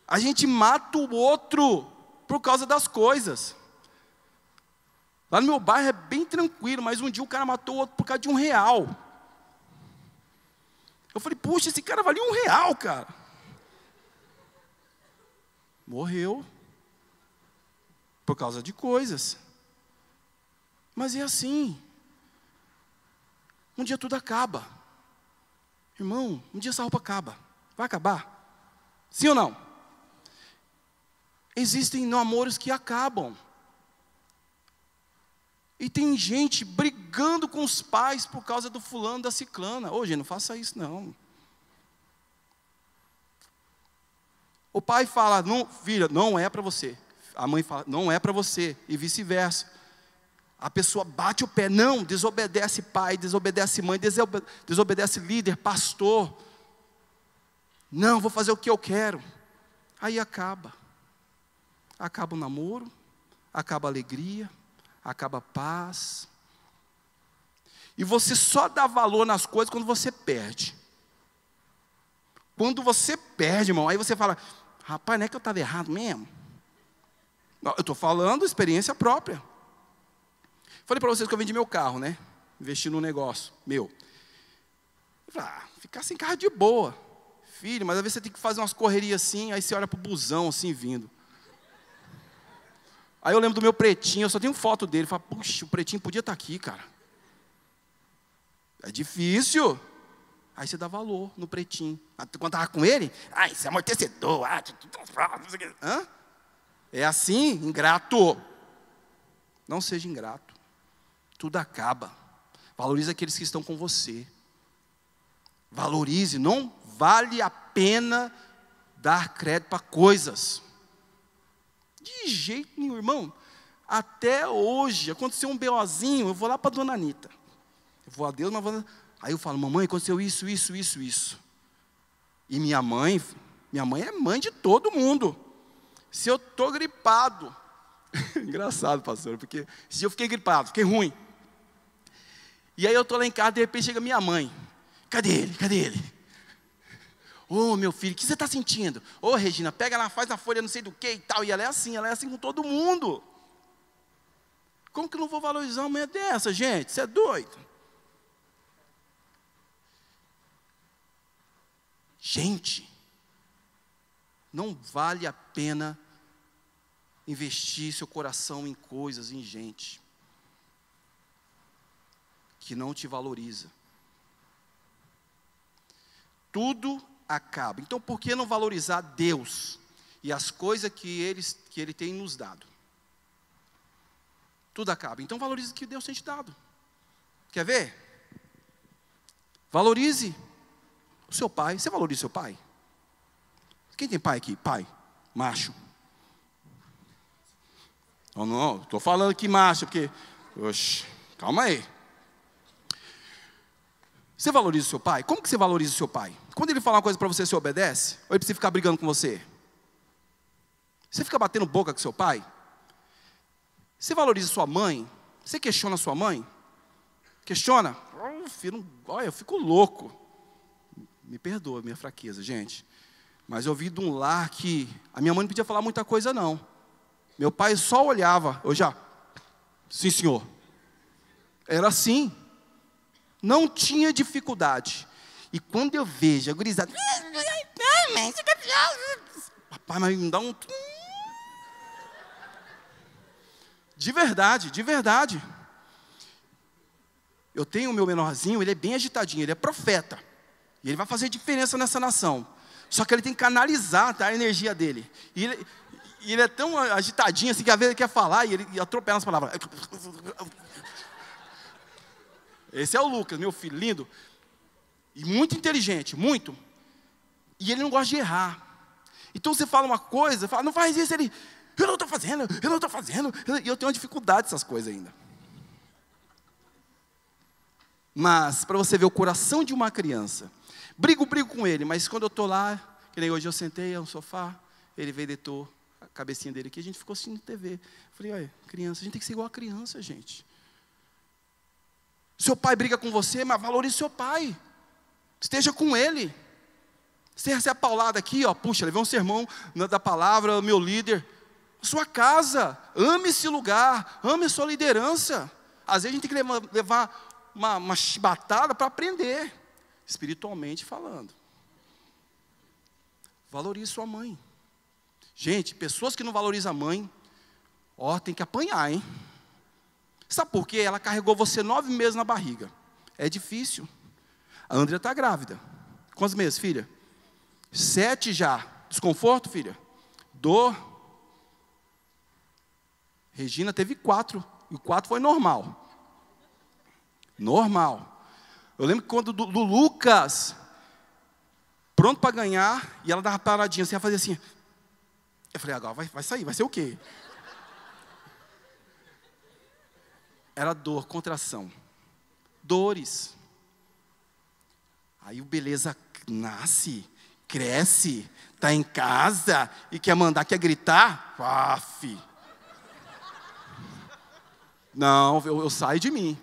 A gente mata o outro por causa das coisas. Lá no meu bairro é bem tranquilo, mas um dia o cara matou o outro por causa de R$1. Eu falei, puxa, esse cara valia R$1, cara. Morreu. Por causa de coisas. Mas é assim. Um dia tudo acaba. Irmão, um dia essa roupa acaba. Vai acabar? Sim ou não? Existem namoros que acabam. E tem gente brigando com os pais por causa do fulano, da ciclana. Ô, gente, não faça isso não. O pai fala, não, filha, não é para você. A mãe fala, não é para você. E vice-versa. A pessoa bate o pé, não, desobedece pai, desobedece mãe, desobedece líder, pastor. Não, vou fazer o que eu quero. Aí acaba. Acaba o namoro, acaba a alegria, acaba a paz. E você só dá valor nas coisas quando você perde. Quando você perde, irmão, aí você fala, rapaz, não é que eu estava errado mesmo? Não, eu estou falando experiência própria. Falei para vocês que eu vendi meu carro, né? Investi num negócio meu. Eu falei, ficar sem carro de boa. Filho, mas às vezes você tem que fazer umas correrias assim, aí você olha para o busão assim vindo. Aí eu lembro do meu pretinho, eu só tenho foto dele. Falo, puxa, o pretinho podia estar aqui, cara. É difícil. Aí você dá valor no pretinho. Quando estava com ele, isso é amortecedor. Hã? É assim, ingrato. Não seja ingrato. Tudo acaba. Valorize aqueles que estão com você. Valorize, não vale a pena dar crédito para coisas. De jeito nenhum, irmão. Até hoje, aconteceu um BOzinho, eu vou lá para a dona Anitta. Eu vou a Deus, mas vou... Aí eu falo, mamãe, aconteceu isso. E minha mãe é mãe de todo mundo. Se eu estou gripado, engraçado, pastor, porque se eu fiquei gripado, fiquei ruim. E aí eu estou lá em casa, de repente chega minha mãe. Cadê ele? Ô, meu filho, o que você está sentindo? Ô, Regina, pega lá, faz a folha não sei do que e tal. E ela é assim com todo mundo. Como que eu não vou valorizar uma mulher dessa, gente? Você é doido? Gente, não vale a pena investir seu coração em coisas, em gente que não te valoriza. Tudo acaba. Então, por que não valorizar Deus e as coisas que Ele tem nos dado? Tudo acaba. Então, valorize o que Deus tem te dado. Quer ver? Valorize o seu pai. Você valoriza o seu pai? Quem tem pai aqui? Pai, macho. Não, estou falando que macho, porque... Oxe, calma aí. Você valoriza o seu pai? Como que você valoriza o seu pai? Quando ele fala uma coisa para você, você obedece? Ou ele precisa ficar brigando com você? Você fica batendo boca com seu pai? Você valoriza sua mãe? Você questiona sua mãe? Questiona? Filho, olha, eu fico louco. Me perdoa a minha fraqueza, gente. Mas eu vi de um lar que a minha mãe não podia falar muita coisa, não. Meu pai só olhava. Eu já, sim, senhor. Era assim. Não tinha dificuldade. E quando eu vejo a gurizada, papai, mas me dá um... De verdade. Eu tenho o meu menorzinho, ele é bem agitadinho, ele é profeta. E ele vai fazer diferença nessa nação. Só que ele tem que canalizar, tá, a energia dele. E ele é tão agitadinho assim que às vezes ele quer falar e ele atropela as palavras. Esse é o Lucas, meu filho, lindo. E muito inteligente, muito. E ele não gosta de errar. Então você fala uma coisa, fala, não faz isso, ele, eu não estou fazendo. E eu tenho uma dificuldade dessas coisas ainda. Mas, para você ver o coração de uma criança, brigo com ele, mas quando eu estou lá, que nem hoje eu sentei no sofá, ele veio e deitou a cabecinha dele aqui, a gente ficou assistindo TV. Falei, olha, criança, a gente tem que ser igual a criança, gente. Seu pai briga com você, mas valorize seu pai. Esteja com ele. Você recebe a paulada aqui, ó, puxa, levei um sermão da palavra, meu líder. Sua casa, ame esse lugar, ame a sua liderança. Às vezes a gente tem que levar uma chibatada para aprender, espiritualmente falando. Valorize sua mãe. Gente, pessoas que não valorizam a mãe, ó, tem que apanhar, hein? Sabe por quê? Ela carregou você 9 meses na barriga. É difícil. A Andrea está grávida. Quantos meses, filha? 7 já. Desconforto, filha? Dor. Regina teve 4. E o 4 foi normal. Normal. Eu lembro que quando do Lucas, pronto para ganhar, e ela dava paradinha, assim, ela fazia assim. Eu falei, agora vai sair, vai ser o quê? Era dor, contração. Dores. Aí o beleza nasce, cresce, está em casa e quer mandar, quer gritar. Aff. Não, eu saio de mim.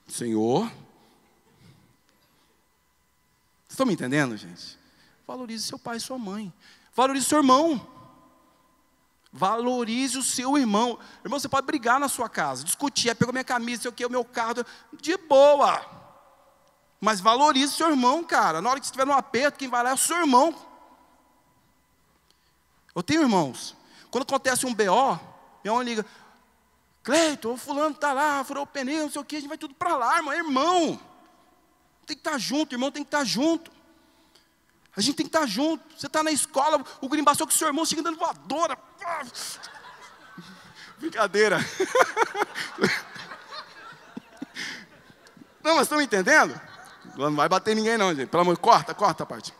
Senhor. Vocês estão me entendendo, gente? Valorize seu pai e sua mãe. Valorize seu irmão. Valorize o seu irmão. Irmão, você pode brigar na sua casa, discutir, pegou minha camisa, sei o que, o meu carro, de boa. Mas valorize seu irmão, cara. Na hora que você estiver no aperto, quem vai lá é o seu irmão. Eu tenho irmãos. Quando acontece um BO, minha mãe liga, Cleiton, o fulano está lá, furou o pneu, não sei o que, a gente vai tudo para lá, irmão. Tem que estar junto, irmão tem que estar junto. A gente tem que estar junto. Você está na escola, o guri embaçou com o seu irmão, chega dando voadora. Brincadeira. Não, mas estão me entendendo? Não vai bater ninguém não, gente. Pelo amor, corta a parte.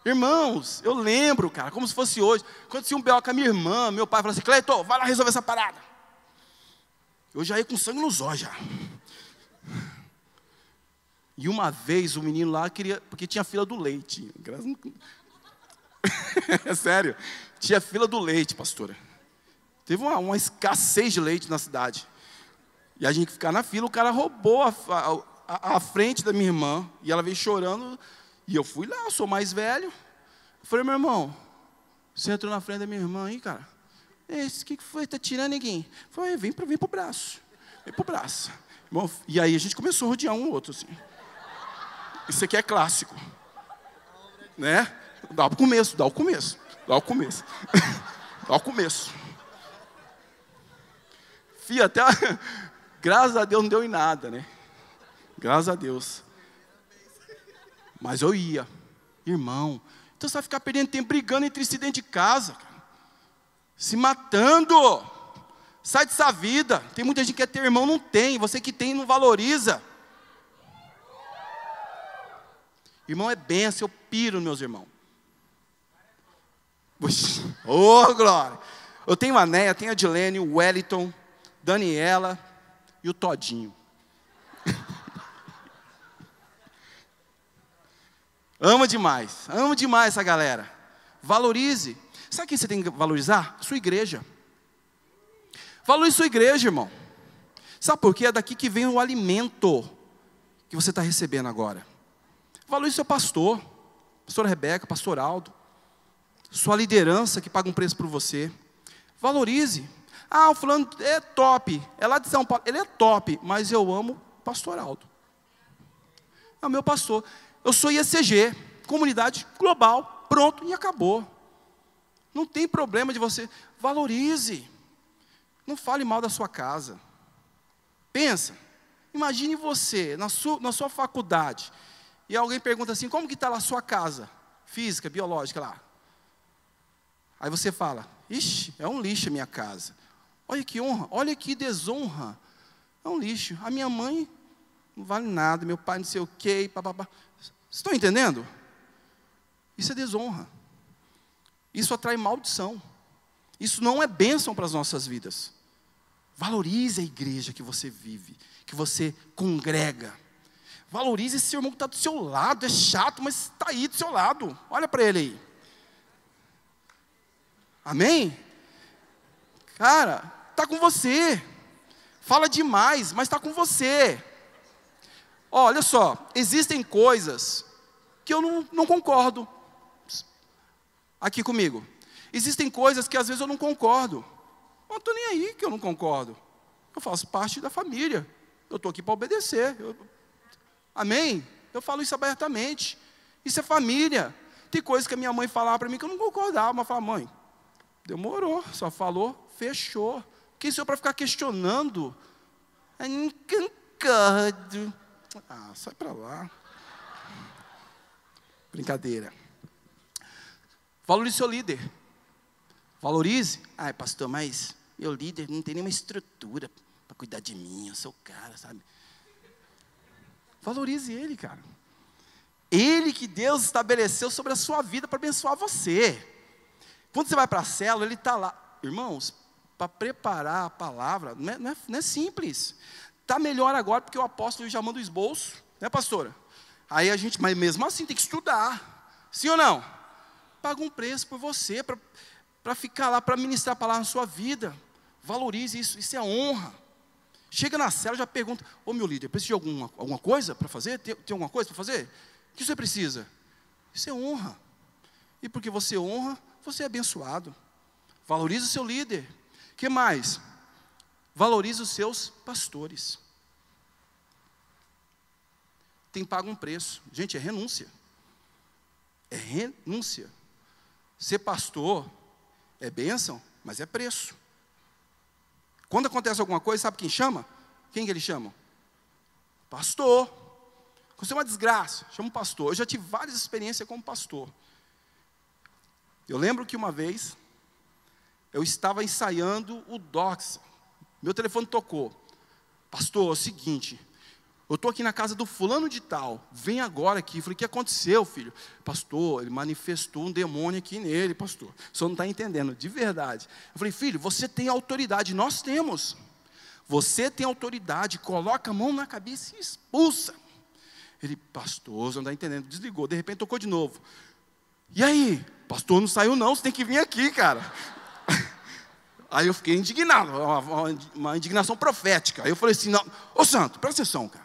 Irmãos, eu lembro, cara, como se fosse hoje. Aconteceu um B.O. com a minha irmã, meu pai falou assim, Cleiton, vai lá resolver essa parada. Eu já ia com sangue nos olhos já. E uma vez o menino lá queria, porque tinha fila do leite. É sério, tinha fila do leite, pastora. Teve uma escassez de leite na cidade. E a gente que ficar na fila, o cara roubou a frente da minha irmã. E ela veio chorando. E eu fui lá, eu sou mais velho. Eu falei, meu irmão, você entrou na frente da minha irmã aí, cara? O que foi? Tá tirando ninguém? Falei, vem pro braço. Vem pro braço. Bom, e aí a gente começou a rodear um outro, assim. Isso aqui é clássico. Né? Dá o começo. Dá o começo. Fia, até... Graças a Deus não deu em nada, né? Graças a Deus. Mas eu ia. Irmão, então você vai ficar perdendo tempo brigando entre si dentro de casa, cara. Se matando. Sai dessa vida. Tem muita gente que quer ter irmão, não tem. Você que tem, não valoriza. Irmão é bênção, eu piro, meus irmãos. Ô, glória. Eu tenho a Néia, tenho a Dilene, o Wellington, Daniela e o Todinho. Amo demais essa galera. Valorize. Sabe quem você tem que valorizar? Sua igreja. Valorize sua igreja, irmão. Sabe por quê? É daqui que vem o alimento que você está recebendo agora. Valorize seu pastor, pastora Rebeca, pastor Aldo, sua liderança que paga um preço por você. Valorize. Ah, o fulano é top, é lá de São Paulo, ele é top, mas eu amo o pastor Aldo. É o meu pastor. Eu sou IECG, comunidade global, pronto e acabou. Não tem problema de você. Valorize. Não fale mal da sua casa. Pensa, imagine você na sua faculdade e alguém pergunta assim, como que está lá a sua casa? Física, biológica lá. Aí você fala, ixi, é um lixo a minha casa. Olha que honra, olha que desonra. É um lixo. A minha mãe não vale nada, meu pai não sei o quê, papapá. Vocês estão entendendo? Isso é desonra. Isso atrai maldição. Isso não é bênção para as nossas vidas. Valorize a igreja que você vive, que você congrega. Valorize esse irmão que está do seu lado. É chato, mas está aí do seu lado. Olha para ele aí. Amém? Cara, está com você. Fala demais, mas está com você. Olha só, existem coisas que eu não concordo. Aqui comigo. Existem coisas que às vezes eu não concordo. Eu não estou nem aí que eu não concordo. Eu faço parte da família. Eu estou aqui para obedecer. Amém? Eu falo isso abertamente. Isso é família. Tem coisas que a minha mãe falava para mim que eu não concordava. Mas eu falava, mãe, demorou. Só falou, fechou. Quem sou eu para ficar questionando? Eu não concordo. Ah, sai para lá. Brincadeira. Valorize seu líder. Valorize. Ah, pastor, mas meu líder não tem nenhuma estrutura para cuidar de mim. Eu sou o cara, sabe? Valorize ele, cara. Ele que Deus estabeleceu sobre a sua vida para abençoar você. Quando você vai para a célula, ele está lá. Irmãos, para preparar a palavra, não é simples. Está melhor agora, porque o apóstolo já manda o esboço, né, pastora? Aí a gente, mas mesmo assim tem que estudar. Sim ou não? Paga um preço por você, para ficar lá, para ministrar a palavra na sua vida. Valorize isso, isso é honra. Chega na cela, já pergunta, ô meu líder, precisa de alguma coisa para fazer? Tem alguma coisa para fazer? O que você precisa? Isso é honra. E porque você honra, você é abençoado. Valorize o seu líder. O que mais? Valorize os seus pastores. Tem pago um preço. Gente, é renúncia. É renúncia. Ser pastor é bênção, mas é preço. Quando acontece alguma coisa, sabe quem chama? Quem que eles chamam? Pastor. Você é uma desgraça, chama um pastor. Eu já tive várias experiências como pastor. Eu lembro que uma vez, eu estava ensaiando o Doxa. Meu telefone tocou. Pastor, é o seguinte, eu estou aqui na casa do fulano de tal, vem agora aqui. Eu falei, o que aconteceu, filho? Pastor, ele manifestou um demônio aqui nele, pastor. O senhor não está entendendo, de verdade. Eu falei, filho, você tem autoridade, nós temos. Você tem autoridade, coloca a mão na cabeça e expulsa. Ele, pastor, você não está entendendo, desligou, de repente tocou de novo. E aí? Pastor, não saiu não, você tem que vir aqui, cara. Aí eu fiquei indignado, uma indignação profética. Aí eu falei assim, não, ô santo, presta atenção, cara.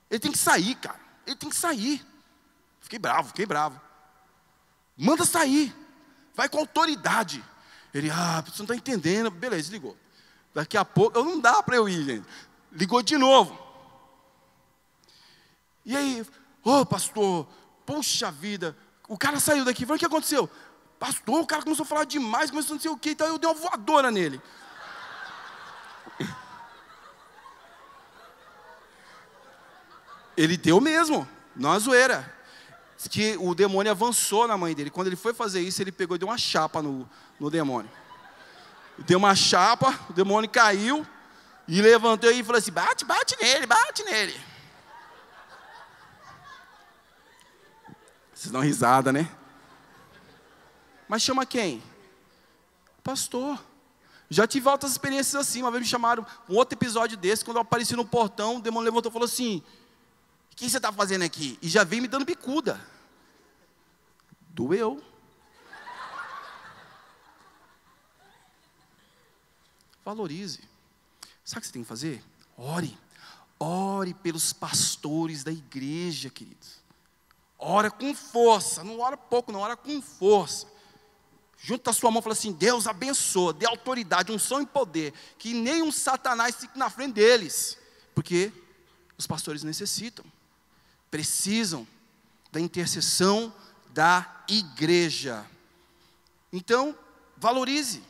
Ele tem que sair, cara, ele tem que sair. Fiquei bravo. Manda sair, vai com autoridade. Ele, você não está entendendo, beleza, desligou. Daqui a pouco, não dá para eu ir, gente. Ligou de novo. E aí, pastor, puxa vida, o cara saiu daqui, falei, o que aconteceu? Pastor, o cara começou a falar demais, começou a não sei o que, então eu dei uma voadora nele. Ele deu mesmo, não é zoeira. Diz que o demônio avançou na mãe dele. Quando ele foi fazer isso, ele pegou e deu uma chapa no demônio. Deu uma chapa, o demônio caiu, e levantou e falou assim, bate nele. Vocês dão risada, né? Mas chama quem? Pastor. Já tive altas experiências assim. Uma vez me chamaram, um outro episódio desse, quando eu apareci no portão, o demônio levantou e falou assim, o que você está fazendo aqui? E já veio me dando bicuda. Doeu. Valorize. Sabe o que você tem que fazer? Ore. Ore pelos pastores da igreja, queridos. Ora com força. Não ora pouco, não. Ora com força. Junta a sua mão e fala assim, Deus abençoa, dê autoridade, unção e poder, que nenhum satanás fique na frente deles. Porque os pastores necessitam, precisam da intercessão da igreja. Então, valorize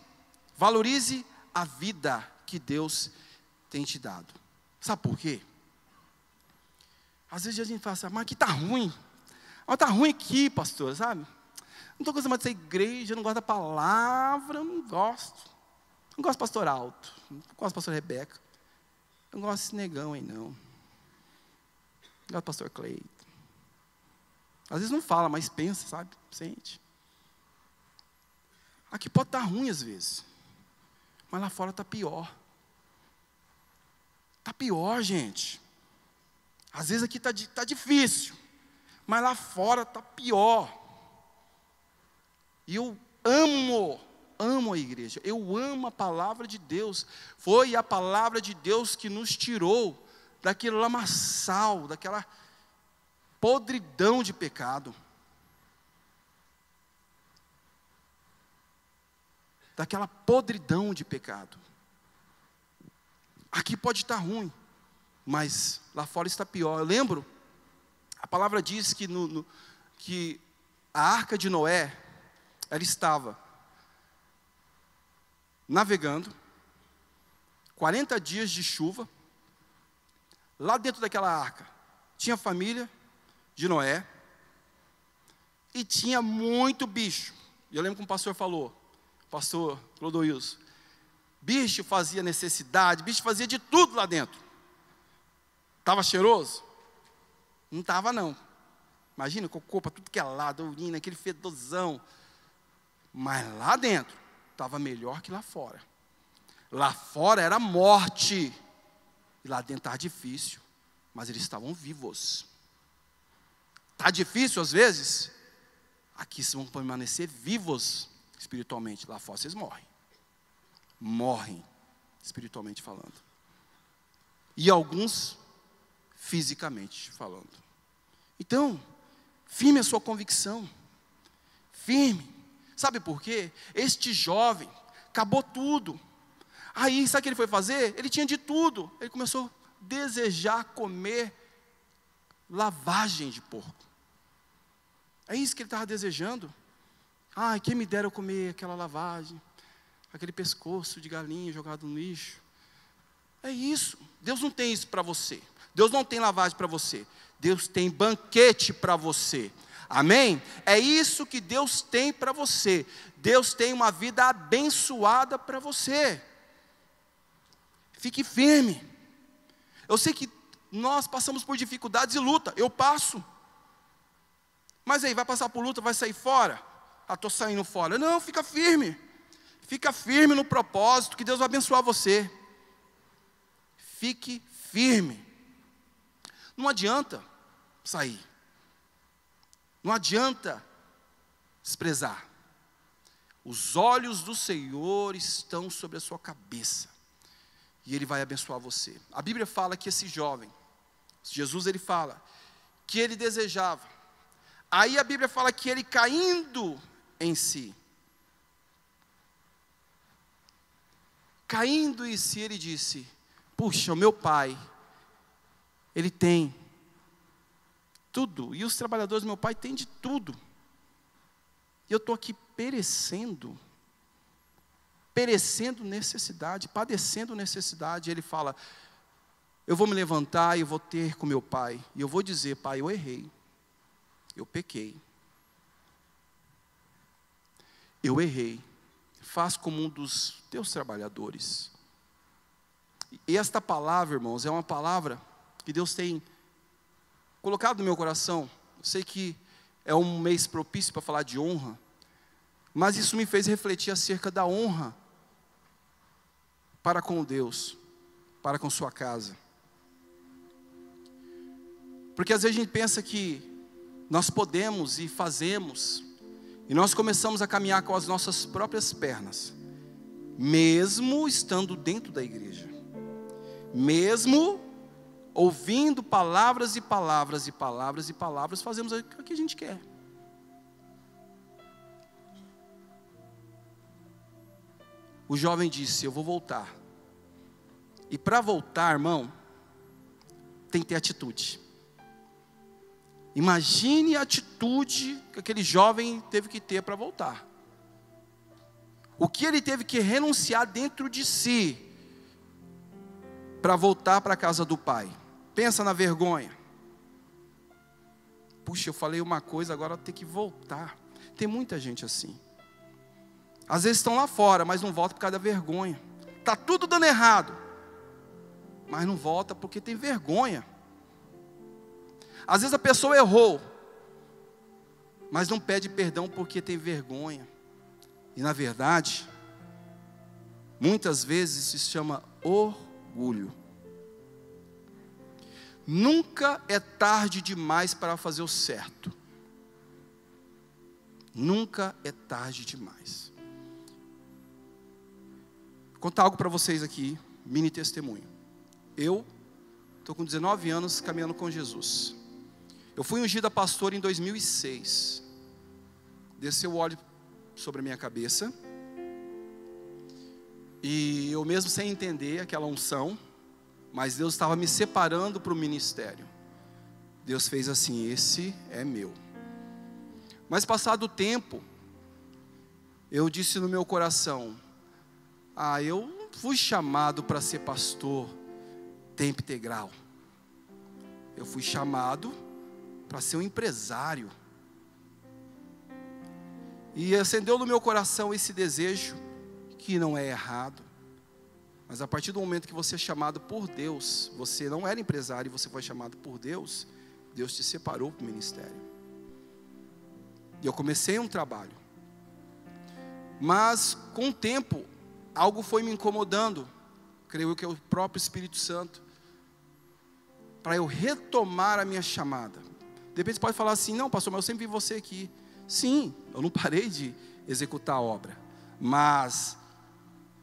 a vida que Deus tem te dado. Sabe por quê? Às vezes a gente fala assim, mas aqui está ruim. Mas está ruim aqui, pastor, sabe? Não estou gostando de ser igreja, não gosto da palavra, não gosto. Não gosto do pastor Alto, não gosto do pastor Rebeca. Não gosto desse negão aí, não. Não gosto do pastor Cleiton. Às vezes não fala, mas pensa, sabe? Sente. Aqui pode estar ruim às vezes. Mas lá fora está pior. Está pior, gente. Às vezes aqui está difícil. Mas lá fora está pior. E eu amo a igreja. Eu amo a palavra de Deus. Foi a palavra de Deus que nos tirou daquele lamaçal, daquela podridão de pecado. Daquela podridão de pecado. Aqui pode estar ruim, mas lá fora está pior. Eu lembro, a palavra diz que, que a arca de Noé, ela estava navegando, 40 dias de chuva, lá dentro daquela arca, tinha a família de Noé, e tinha muito bicho. E eu lembro que um pastor falou, pastor Clodoilson, bicho fazia necessidade, bicho fazia de tudo lá dentro. Estava cheiroso? Não estava não. Imagina, cocô para tudo que é lado, urina, aquele fedorzão. Mas lá dentro, estava melhor que lá fora. Lá fora era morte. E lá dentro estava difícil. Mas eles estavam vivos. Está difícil às vezes? Aqui vocês vão permanecer vivos espiritualmente. Lá fora vocês morrem. Morrem, espiritualmente falando. E alguns, fisicamente falando. Então, firme a sua convicção. Firme. Sabe por quê? Este jovem acabou tudo. Aí, sabe o que ele foi fazer? Ele tinha de tudo. Ele começou a desejar comer lavagem de porco. É isso que ele estava desejando. Ai, quem me dera eu comer aquela lavagem, aquele pescoço de galinha jogado no lixo. É isso. Deus não tem isso para você. Deus não tem lavagem para você. Deus tem banquete para você. Amém? É isso que Deus tem para você. Deus tem uma vida abençoada para você. Fique firme. Eu sei que nós passamos por dificuldades e luta. Eu passo. Mas aí, vai passar por luta, vai sair fora? Ah, estou saindo fora. Não, fica firme. Fica firme no propósito, que Deus vai abençoar você. Fique firme. Não adianta sair. Não adianta desprezar. Os olhos do Senhor estão sobre a sua cabeça. E Ele vai abençoar você. A Bíblia fala que esse jovem, Jesus ele fala, que ele desejava. Aí a Bíblia fala que ele caindo em si. Caindo em si, ele disse: puxa, o meu pai, ele tem tudo, e os trabalhadores do meu pai têm de tudo, e eu estou aqui perecendo necessidade, padecendo necessidade. Ele fala: eu vou me levantar e eu vou ter com meu pai, e eu vou dizer: pai, eu errei, eu pequei, eu errei, faz como um dos teus trabalhadores. E esta palavra, irmãos, é uma palavra que Deus tem colocado no meu coração. Eu sei que é um mês propício para falar de honra, mas isso me fez refletir acerca da honra para com Deus, para com sua casa. Porque às vezes a gente pensa que nós podemos e fazemos, e nós começamos a caminhar com as nossas próprias pernas, mesmo estando dentro da igreja, mesmo ouvindo palavras e palavras e palavras e palavras, fazemos o que a gente quer. O jovem disse: eu vou voltar. E para voltar, irmão, tem que ter atitude. Imagine a atitude que aquele jovem teve que ter para voltar. O que ele teve que renunciar dentro de si para voltar para a casa do pai. Pensa na vergonha. Puxa, eu falei uma coisa, agora tem que voltar. Tem muita gente assim. Às vezes estão lá fora, mas não volta por causa da vergonha. Está tudo dando errado, mas não volta porque tem vergonha. Às vezes a pessoa errou, mas não pede perdão porque tem vergonha. E na verdade, muitas vezes isso se chama orgulho. Nunca é tarde demais para fazer o certo. Nunca é tarde demais. Vou contar algo para vocês aqui, mini testemunho. Eu estou com 19 anos caminhando com Jesus. Eu fui ungido a pastor em 2006. Desceu o óleo sobre a minha cabeça. E eu mesmo sem entender aquela unção, mas Deus estava me separando para o ministério. Deus fez assim: esse é meu. Mas passado o tempo, eu disse no meu coração: eu fui chamado para ser pastor tempo integral. Eu fui chamado para ser um empresário. E acendeu no meu coração esse desejo, que não é errado. Mas a partir do momento que você é chamado por Deus, você não era empresário e você foi chamado por Deus, Deus te separou para o ministério. E eu comecei um trabalho. Mas com o tempo, algo foi me incomodando, creio que é o próprio Espírito Santo, para eu retomar a minha chamada. De repente você pode falar assim: não, pastor, mas eu sempre vi você aqui. Sim, eu não parei de executar a obra, mas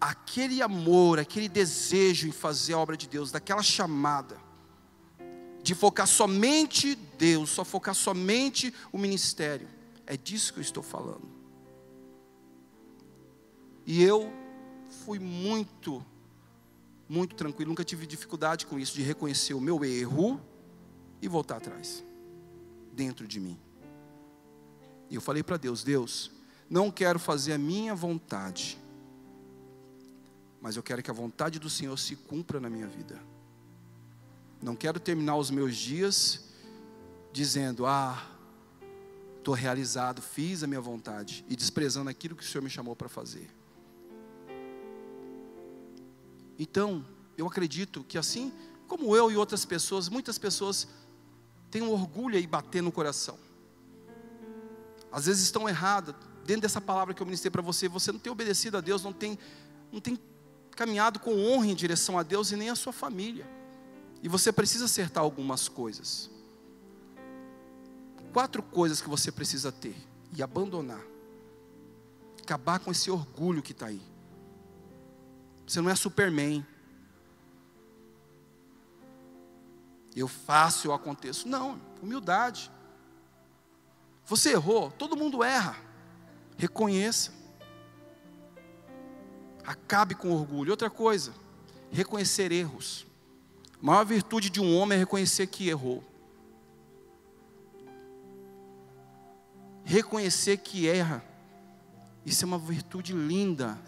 aquele amor, aquele desejo em fazer a obra de Deus, daquela chamada, de focar somente Deus, só focar somente o ministério, é disso que eu estou falando. E eu fui muito tranquilo, nunca tive dificuldade com isso, de reconhecer o meu erro e voltar atrás, dentro de mim. E eu falei para Deus: Deus, não quero fazer a minha vontade, mas eu quero que a vontade do Senhor se cumpra na minha vida. Não quero terminar os meus dias dizendo, estou realizado, fiz a minha vontade, e desprezando aquilo que o Senhor me chamou para fazer. Então, eu acredito que assim como eu e outras pessoas, muitas pessoas têm um orgulho aí bater no coração. Às vezes estão erradas. Dentro dessa palavra que eu ministrei para você, você não tem obedecido a Deus, não tem caminhado com honra em direção a Deus e nem a sua família. E você precisa acertar algumas coisas. 4 coisas que você precisa ter e abandonar. Acabar com esse orgulho que está aí. Você não é Superman. Eu faço, eu aconteço. Não, humildade. Você errou, todo mundo erra. Reconheça. Acabe com o orgulho. Outra coisa, reconhecer erros. A maior virtude de um homem é reconhecer que errou. Reconhecer que erra. Isso é uma virtude linda.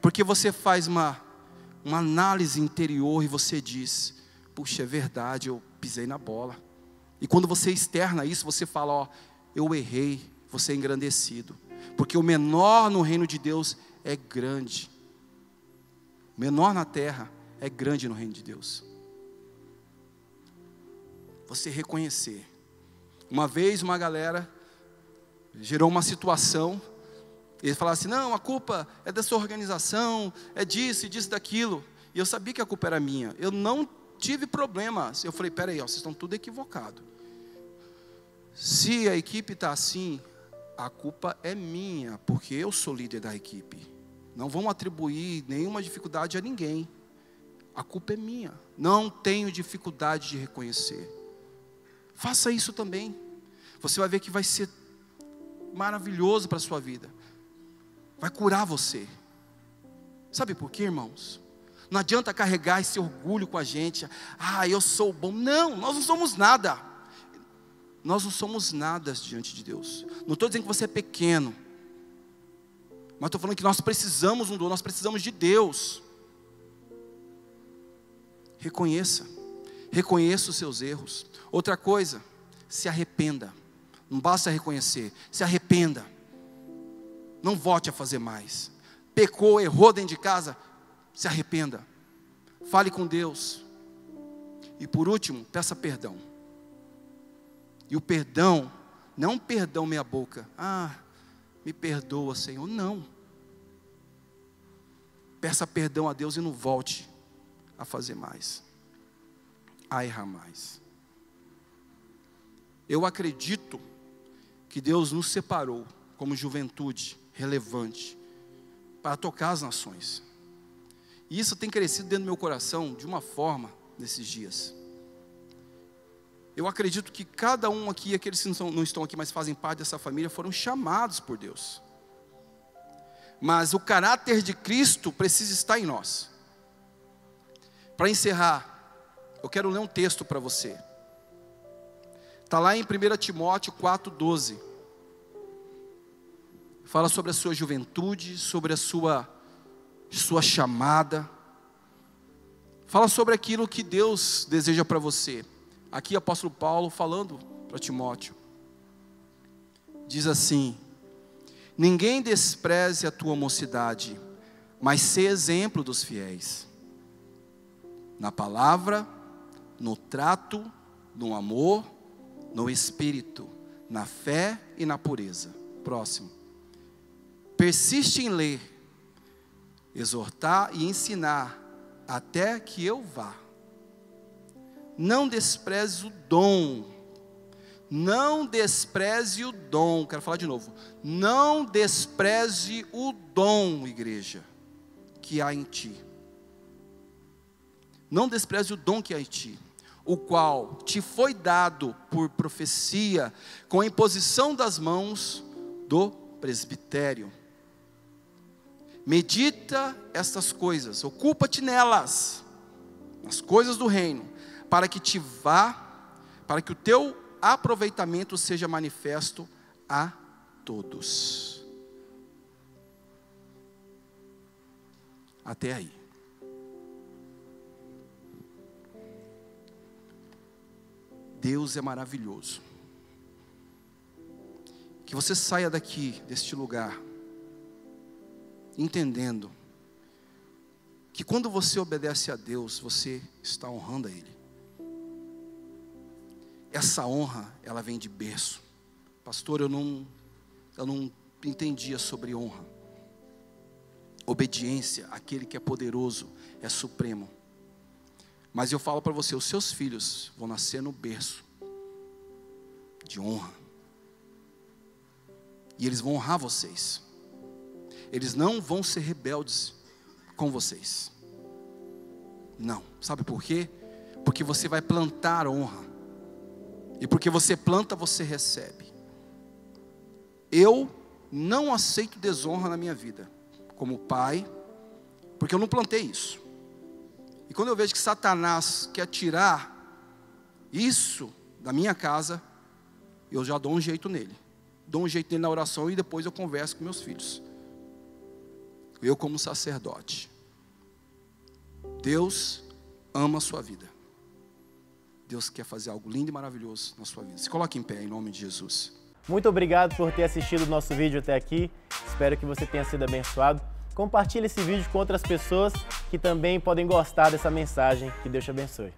Porque você faz uma análise interior e você diz, puxa, é verdade, eu pisei na bola. E quando você externa isso, você fala, eu errei, você é engrandecido. Porque o menor no reino de Deus é grande. O menor na terra é grande no reino de Deus. Você reconhecer. Uma vez uma galera gerou uma situação, eles falaram assim, não, a culpa é dessa organização, é disso e disso, daquilo. E eu sabia que a culpa era minha. Eu não tive problemas. Eu falei, peraí, vocês estão tudo equivocados. Se a equipe está assim, a culpa é minha, porque eu sou líder da equipe. Não vamos atribuir nenhuma dificuldade a ninguém. A culpa é minha. Não tenho dificuldade de reconhecer. Faça isso também. Você vai ver que vai ser maravilhoso para a sua vida. Vai curar você. Sabe por quê, irmãos? Não adianta carregar esse orgulho com a gente. Eu sou bom. Não, nós não somos nada. Nós não somos nada diante de Deus. Não estou dizendo que você é pequeno. Mas estou falando que nós precisamos nós precisamos de Deus. Reconheça. Reconheça os seus erros. Outra coisa, se arrependa. Não basta reconhecer, se arrependa. Não volte a fazer mais. Pecou, errou dentro de casa, se arrependa. Fale com Deus. E por último, peça perdão. E o perdão, não um perdão meia boca. Me perdoa, Senhor. Não. Peça perdão a Deus e não volte a fazer mais. A errar mais. Eu acredito que Deus nos separou como juventude relevante para tocar as nações. E isso tem crescido dentro do meu coração de uma forma nesses dias. Eu acredito que cada um aqui, aqueles que não estão aqui, mas fazem parte dessa família, foram chamados por Deus. Mas o caráter de Cristo precisa estar em nós. Para encerrar, eu quero ler um texto para você. Está lá em 1 Timóteo 4,12. Fala sobre a sua juventude, sobre a sua chamada. Fala sobre aquilo que Deus deseja para você. Aqui o apóstolo Paulo falando para Timóteo. Diz assim: ninguém despreze a tua mocidade, mas sê exemplo dos fiéis. Na palavra, no trato, no amor, no espírito, na fé e na pureza. Próximo. Persiste em ler, exortar e ensinar, até que eu vá. Não despreze o dom. Não despreze o dom. Quero falar de novo. Não despreze o dom, igreja, que há em ti. Não despreze o dom que há em ti, o qual te foi dado por profecia, com a imposição das mãos do presbitério. Medita estas coisas, ocupa-te nelas, nas coisas do reino, para que o teu aproveitamento seja manifesto a todos. Até aí. Deus é maravilhoso. Que você saia daqui, deste lugar, entendendo que quando você obedece a Deus, você está honrando a Ele. Essa honra, ela vem de berço. Pastor, eu não entendia sobre honra. Obediência, aquele que é poderoso, é supremo. Mas eu falo para você, os seus filhos vão nascer no berço de honra. E eles vão honrar vocês. Eles não vão ser rebeldes com vocês. Não. Sabe por quê? Porque você vai plantar honra. E porque você planta, você recebe. Eu não aceito desonra na minha vida, como pai, porque eu não plantei isso. E quando eu vejo que Satanás quer tirar isso da minha casa, eu já dou um jeito nele. Dou um jeito nele na oração e depois eu converso com meus filhos. Eu como sacerdote. Deus ama a sua vida. Deus quer fazer algo lindo e maravilhoso na sua vida. Se coloque em pé em nome de Jesus. Muito obrigado por ter assistido o nosso vídeo até aqui. Espero que você tenha sido abençoado. Compartilhe esse vídeo com outras pessoas que também podem gostar dessa mensagem. Que Deus te abençoe.